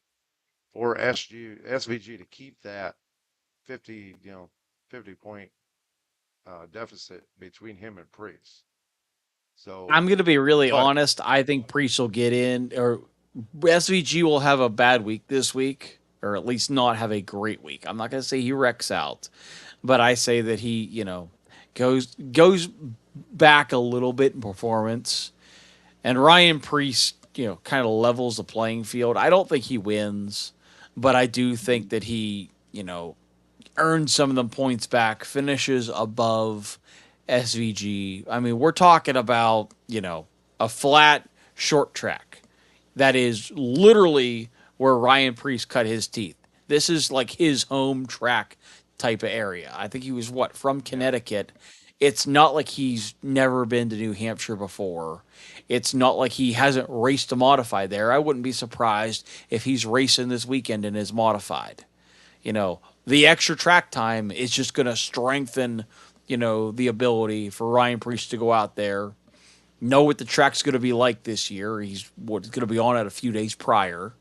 for SVG to keep that 50 point deficit between him and Priest. So I'm going to be really honest. I think Priest will get in, or SVG will have a bad week this week, or at least not have a great week. I'm not going to say he wrecks out, but I say that he, goes back a little bit in performance, and Ryan Priest, kind of levels the playing field. I don't think he wins, but I do think that he, earns some of the points back, finishes above SVG. I mean, we're talking about, a flat short track. That is literally where Ryan Priest cut his teeth. This is like his home track type of area. I think he was from Connecticut. It's not like he's never been to New Hampshire before. It's not like he hasn't raced a modified there. I wouldn't be surprised if he's racing this weekend and is modified. The extra track time is just going to strengthen, the ability for Ryan Priest to go out there, know what the track's going to be like this year. He's going to be on it a few days prior.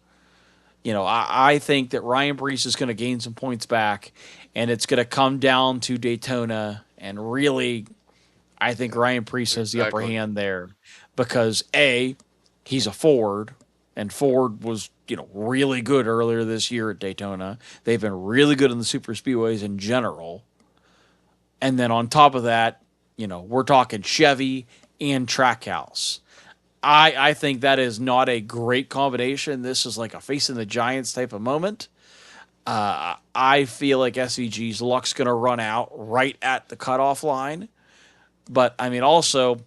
I think that Ryan Priest is going to gain some points back, and it's going to come down to Daytona. And really, I think Ryan Priest has the upper hand there because, A, he's a Ford, and Ford was, really good earlier this year at Daytona. They've been really good in the super speedways in general. And then on top of that, we're talking Chevy and Trackhouse. I think that is not a great combination. This is like a facing the Giants type of moment. I feel like SVG's luck's going to run out right at the cutoff line. But, I mean, also,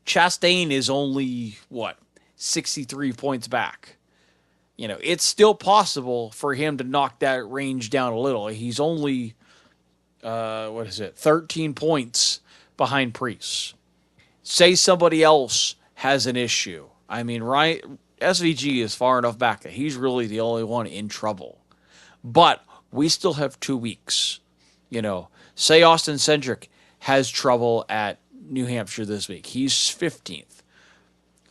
Chastain is only, 63 points back. It's still possible for him to knock that range down a little. He's only, 13 points behind Priest. Say somebody else has an issue. I mean, SVG is far enough back that he's really the only one in trouble. But we still have 2 weeks. Say Austin Cindric has trouble at New Hampshire this week. He's 15th.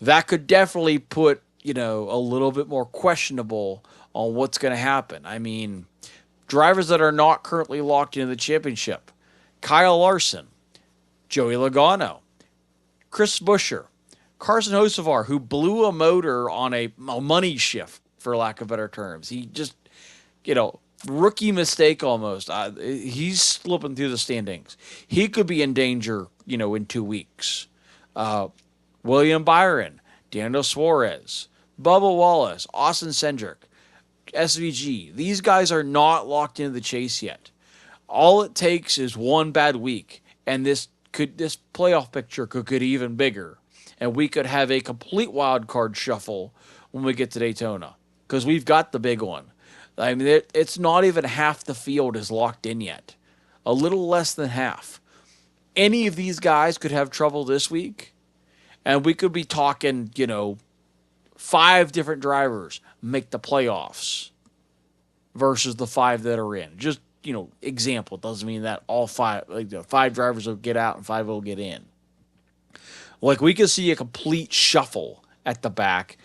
That could definitely put, a little bit more questionable on what's going to happen. I mean, drivers that are not currently locked into the championship: Kyle Larson, Joey Logano, Chris Buescher, Carson Hocevar, who blew a motor on a money shift, for lack of better terms. He just, rookie mistake almost. He's slipping through the standings. He could be in danger, in 2 weeks. Uh, William Byron, Daniel Suarez, Bubba Wallace, Austin Cindric, SVG. These guys are not locked into the chase yet. All it takes is one bad week, and this playoff picture could get even bigger, and we could have a complete wild card shuffle when we get to Daytona because we've got the big one. I mean, it's not even half the field is locked in yet. A little less than half. Any of these guys could have trouble this week, and we could be talking, 5 different drivers make the playoffs versus the 5 that are in. Just, example. It doesn't mean that all 5, 5 drivers will get out and 5 will get in. Like, we could see a complete shuffle at the back,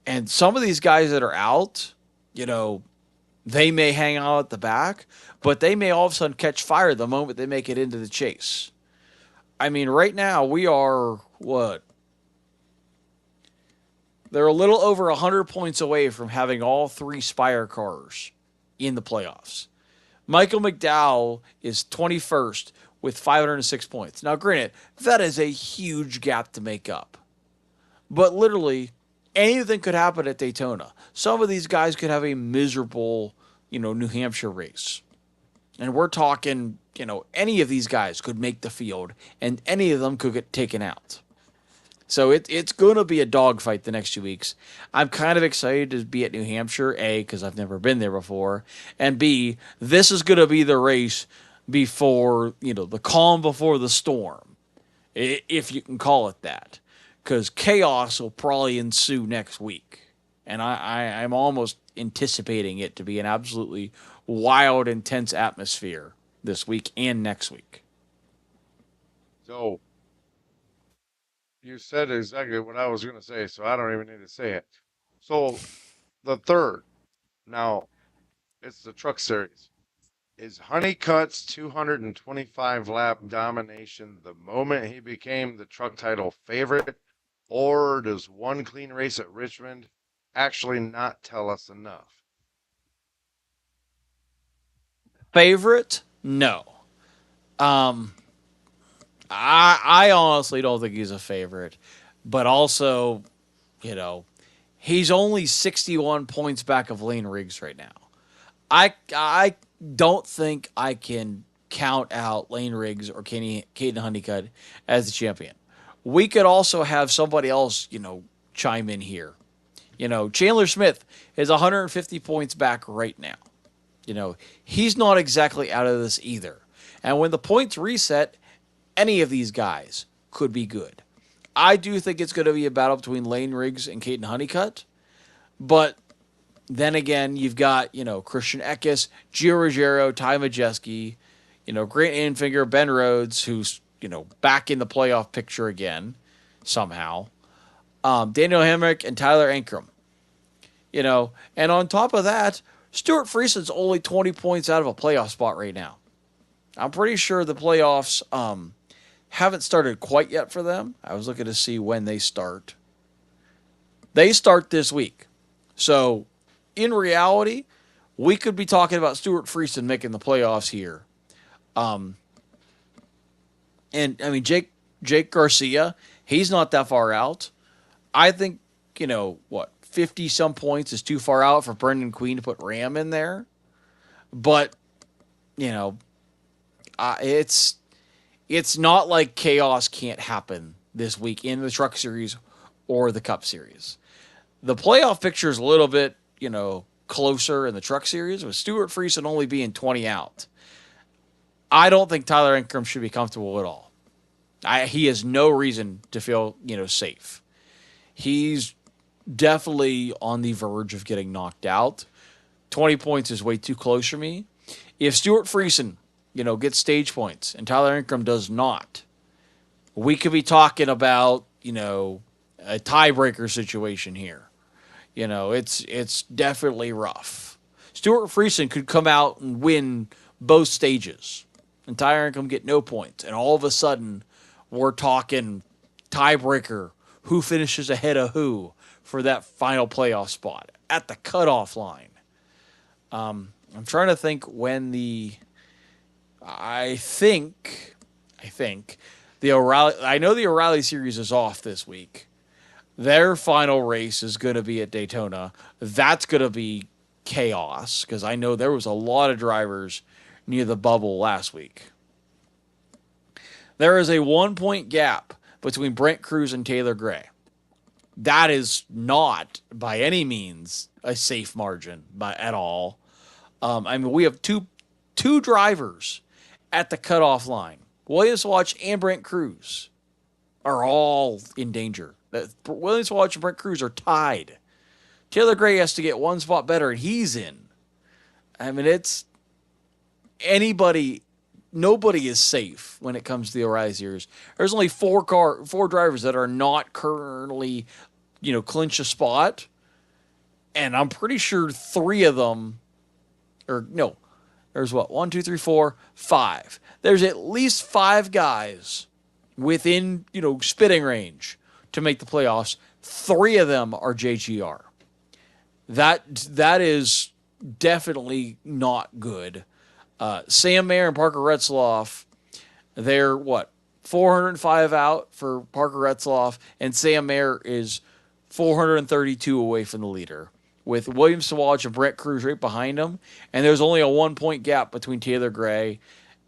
and some of these guys that are out, they may hang out at the back, but they may all of a sudden catch fire the moment they make it into the chase. I mean, right now we are, what? They're a little over 100 points away from having all 3 Spire cars in the playoffs. Michael McDowell is 21st with 506 points. Now, granted, that is a huge gap to make up. But literally, anything could happen at Daytona. Some of these guys could have a miserable, New Hampshire race. And we're talking, any of these guys could make the field, and any of them could get taken out. So it's going to be a dogfight the next 2 weeks. I'm kind of excited to be at New Hampshire, A, because I've never been there before, and B, this is going to be the race before, the calm before the storm, if you can call it that, because chaos will probably ensue next week. And I'm almost anticipating it to be an absolutely wild, intense atmosphere this week and next week. So you said exactly what I was going to say, so I don't even need to say it. So the third, now it's the Truck Series. Is Honeycutt's 225 lap domination the moment he became the truck title favorite, or does one clean race at Richmond actually not tell us enough? Favorite? No. Um, I honestly don't think he's a favorite, but also, he's only 61 points back of Lane Riggs right now. I don't think I can count out Lane Riggs or Kaden Honeycutt as the champion. We could also have somebody else, chime in here. Chandler Smith is 150 points back right now. He's not exactly out of this either. And when the points reset, any of these guys could be good. I do think it's going to be a battle between Lane Riggs and Kaden Honeycutt. But then again, you've got, Christian Eckes, Gio Ruggiero, Ty Majeski, Grant Anfinger, Ben Rhodes, who's, back in the playoff picture again somehow. Daniel Hemrick and Tyler Ankrum. And on top of that, Stuart Frieson's only 20 points out of a playoff spot right now. I'm pretty sure the playoffs haven't started quite yet for them. I was looking to see when they start. They start this week. So, in reality, we could be talking about Stuart Friesen making the playoffs here. And, I mean, Jake Garcia, he's not that far out. I think, 50-some points is too far out for Brendan Queen to put Ram in there. But, it's not like chaos can't happen this week in the Truck Series or the Cup Series. The playoff picture is a little bit, closer in the Truck Series, with Stuart Friesen only being 20 out. I don't think Tyler Ankrum should be comfortable at all. He has no reason to feel, safe. He's definitely on the verge of getting knocked out. 20 points is way too close for me. If Stuart Friesen, gets stage points and Tyler Ankrum does not, we could be talking about, a tiebreaker situation here. It's definitely rough. Stuart Friesen could come out and win both stages, and Tyler Ankrum get no points, and all of a sudden we're talking tiebreaker, who finishes ahead of who for that final playoff spot at the cutoff line. I'm trying to think when I think, I think the O'Reilly. I know the O'Reilly series is off this week. Their final race is going to be at Daytona. That's going to be chaos because I know there was a lot of drivers near the bubble last week. There is a 1 point gap between Brent Cruz and Taylor Gray. That is not by any means a safe margin at all. I mean, we have two drivers at the cutoff line. Williams Watch and Brent Cruz are all in danger. Williams Watch and Brent Cruz are tied. Taylor Gray has to get one spot better, and he's in. I mean, it's anybody. Nobody is safe when it comes to the O'Reilly series. There's only four drivers that are not currently, clinch a spot, and I'm pretty sure three of them, or no, there's what 1, 2, 3, 4, 5. There's at least 5 guys within spitting range to make the playoffs. 3 of them are JGR. That is definitely not good. Sam Mayer and Parker Retzloff, they're 405 out for Parker Retzloff, and Sam Mayer is 432 away from the leader, with Williams Sawalch and Brent Cruz right behind him, and there's only a 1 point gap between Taylor Gray,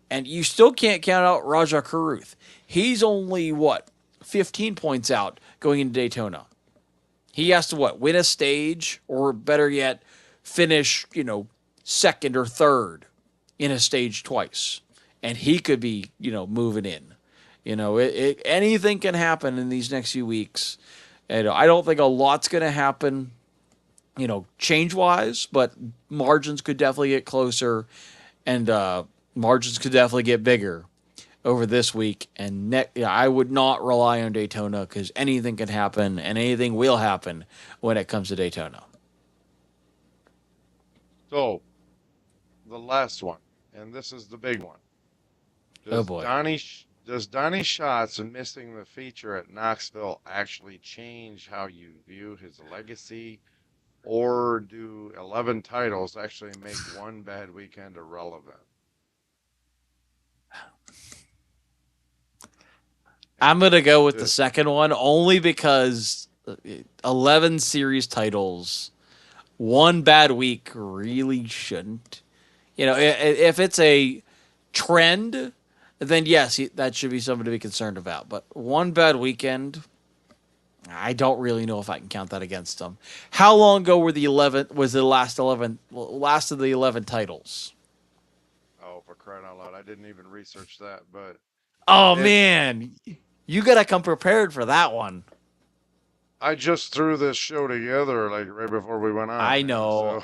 and you still can't count out Raja Karuth. He's only 15 points out going into Daytona. He has to win a stage, or better yet, finish second or third in a stage twice, and he could be moving in. Anything can happen in these next few weeks, and I don't think a lot's going to happen, change wise, but margins could definitely get closer, and margins could definitely get bigger over this week. And I would not rely on Daytona because anything can happen, and anything will happen when it comes to Daytona. So, the last one, and this is the big one. Oh boy. Does Donny Schatz missing the feature at Knoxville actually change how you view his legacy, or do 11 titles actually make one bad weekend irrelevant? I'm going to go with the second one only because 11 series titles, one bad week really shouldn't. If it's a trend, then yes, that should be something to be concerned about. But one bad weekend, I don't really know if I can count that against them. How long ago was the last of the 11 titles? Oh, for crying out loud. I didn't even research that, but Oh man, you got to come prepared for that one. I just threw this show together like right before we went on. I know.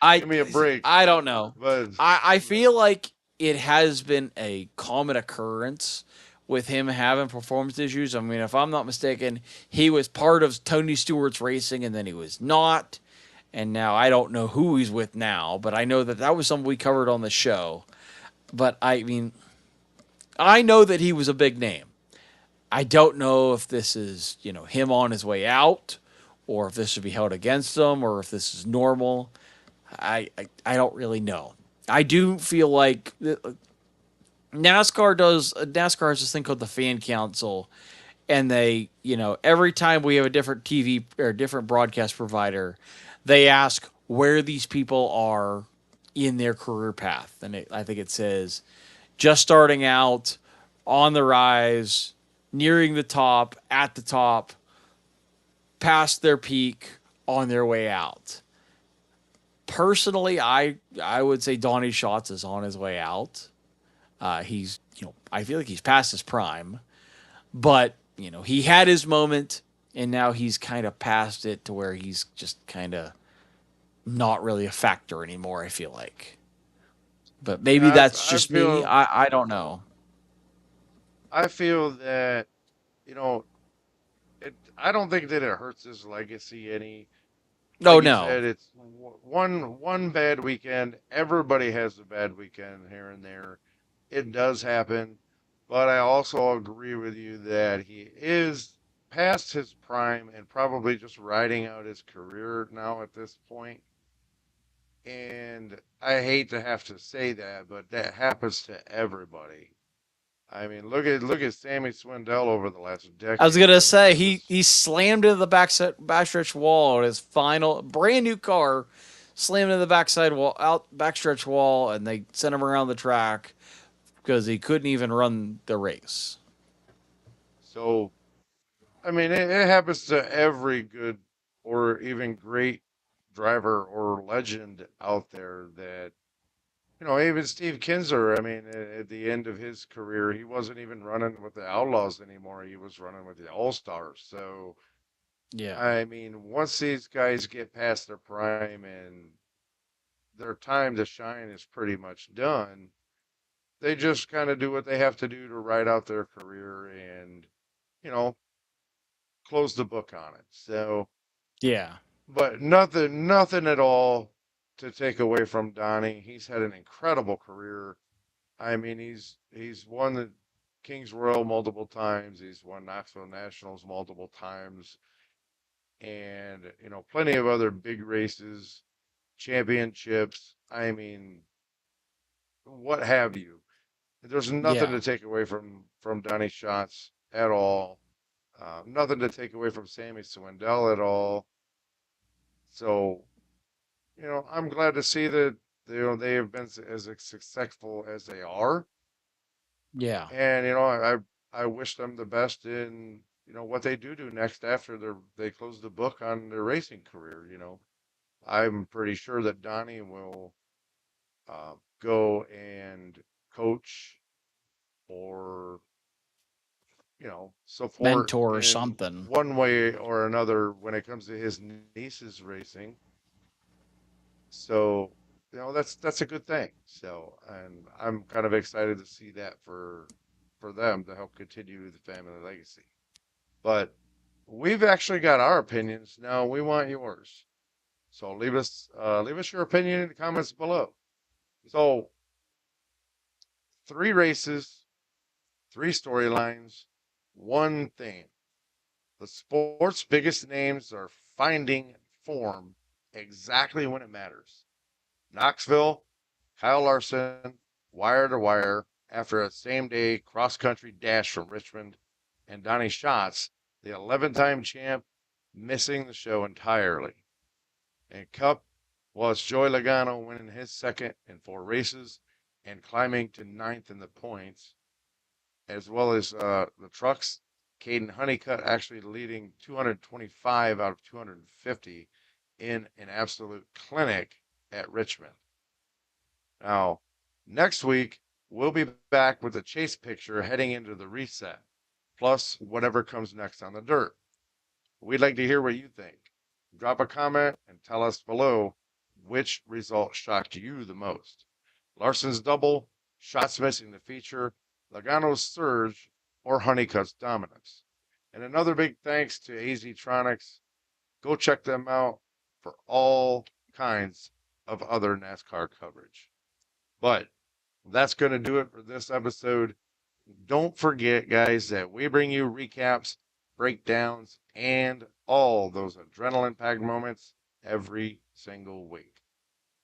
Give me a break. I don't know. But I feel like it has been a common occurrence with him having performance issues. I mean, if I'm not mistaken, he was part of Tony Stewart's racing and then he was not. And now I don't know who he's with now, but I know that was something we covered on the show. But I mean, I know that he was a big name. I don't know if this is, him on his way out, or if this should be held against him, or if this is normal. I don't really know. I do feel like NASCAR has this thing called the Fan Council, and they, every time we have a different TV or different broadcast provider, they ask where these people are in their career path. And I think it says just starting out, on the rise, nearing the top, at the top, past their peak, on their way out. Personally, I would say Donny Schatz is on his way out. He's, I feel like he's past his prime, but, he had his moment, and now he's kind of past it to where he's just kind of not really a factor anymore, I feel like. But maybe that's just me. I don't know. I feel that, I don't think that it hurts his legacy any. No, Like you no. said, it's one bad weekend. Everybody has a bad weekend here and there. It does happen. But I also agree with you that he is past his prime and probably just riding out his career now at this point. And I hate to have to say that, but that happens to everybody. I mean, look at Sammy Swindell over the last I was decade. gonna I mean, say he he was slammed into the backstretch wall on his final brand new car, slammed into the backstretch wall, and they sent him around the track because he couldn't even run the race. so. I mean, it happens to every good or even great driver or legend out there that even Steve Kinser, I mean, at the end of his career, he wasn't even running with the Outlaws anymore. He was running with the All Stars. So, Yeah, I mean, once these guys get past their prime and their time to shine is pretty much done, they just kind of do what they have to do to ride out their career and, you know, close the book on it. So, yeah, but nothing at all to take away from Donnie. He's had an incredible career. I mean, he's won the Kings Royal multiple times. He's won Knoxville Nationals multiple times, and plenty of other big races, championships. I mean, what have you? There's nothing yeah, to take away from Donny Schatz at all. Nothing to take away from Sammy Swindell at all. So I'm glad to see that they have been as successful as they are, yeah, and I wish them the best in what they do next after they close the book on their racing career. I'm pretty sure that Donnie will go and coach or support mentor or in something. one way or another when it comes to his niece's racing. So, that's a good thing. So, and I'm kind of excited to see that for them to help continue the family legacy. But we've actually got our opinions. Now we want yours. So leave us your opinion in the comments below. So, three races, three storylines, one theme. The sport's biggest names are finding form exactly when it matters. Knoxville, Kyle Larson, wire to wire, after a same day cross country dash from Richmond, and Donny Schatz, the 11-time champ, missing the show entirely. And Cup was Joey Logano winning his second in four races and climbing to ninth in the points, as well as the trucks. Kaden Honeycutt actually leading 225 out of 250 in an absolute clinic at Richmond. Now, next week, we'll be back with a chase picture heading into the reset, plus whatever comes next on the dirt. We'd like to hear what you think. Drop a comment and tell us below which result shocked you the most. Larson's double, Schatz missing the feature, Logano's surge, or Honeycutt's dominance. And another big thanks to AZ Tronics. Go check them out for all kinds of other NASCAR coverage. But that's going to do it for this episode. Don't forget, guys, that we bring you recaps, breakdowns, and all those adrenaline packed moments every single week.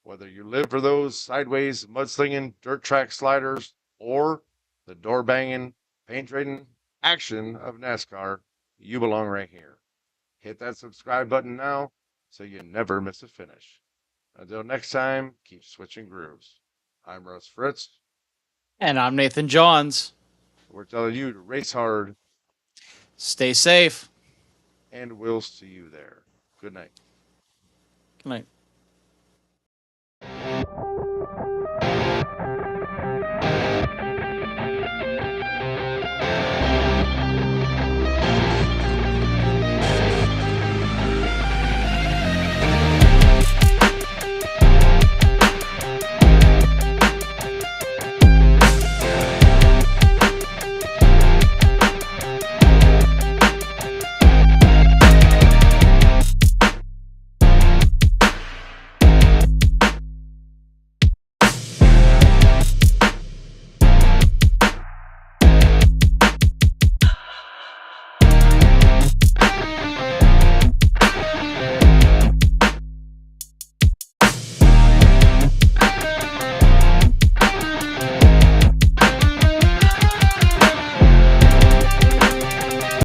Whether you live for those sideways, mudslinging, dirt track sliders, or the door banging, paint trading action of NASCAR, you belong right here. Hit that subscribe button now so you never miss a finish. Until next time, keep switching grooves. I'm Russ Fritz. And I'm Nathan Johns. We're telling you to race hard, Stay safe. and we'll see you there. Good night. Good night.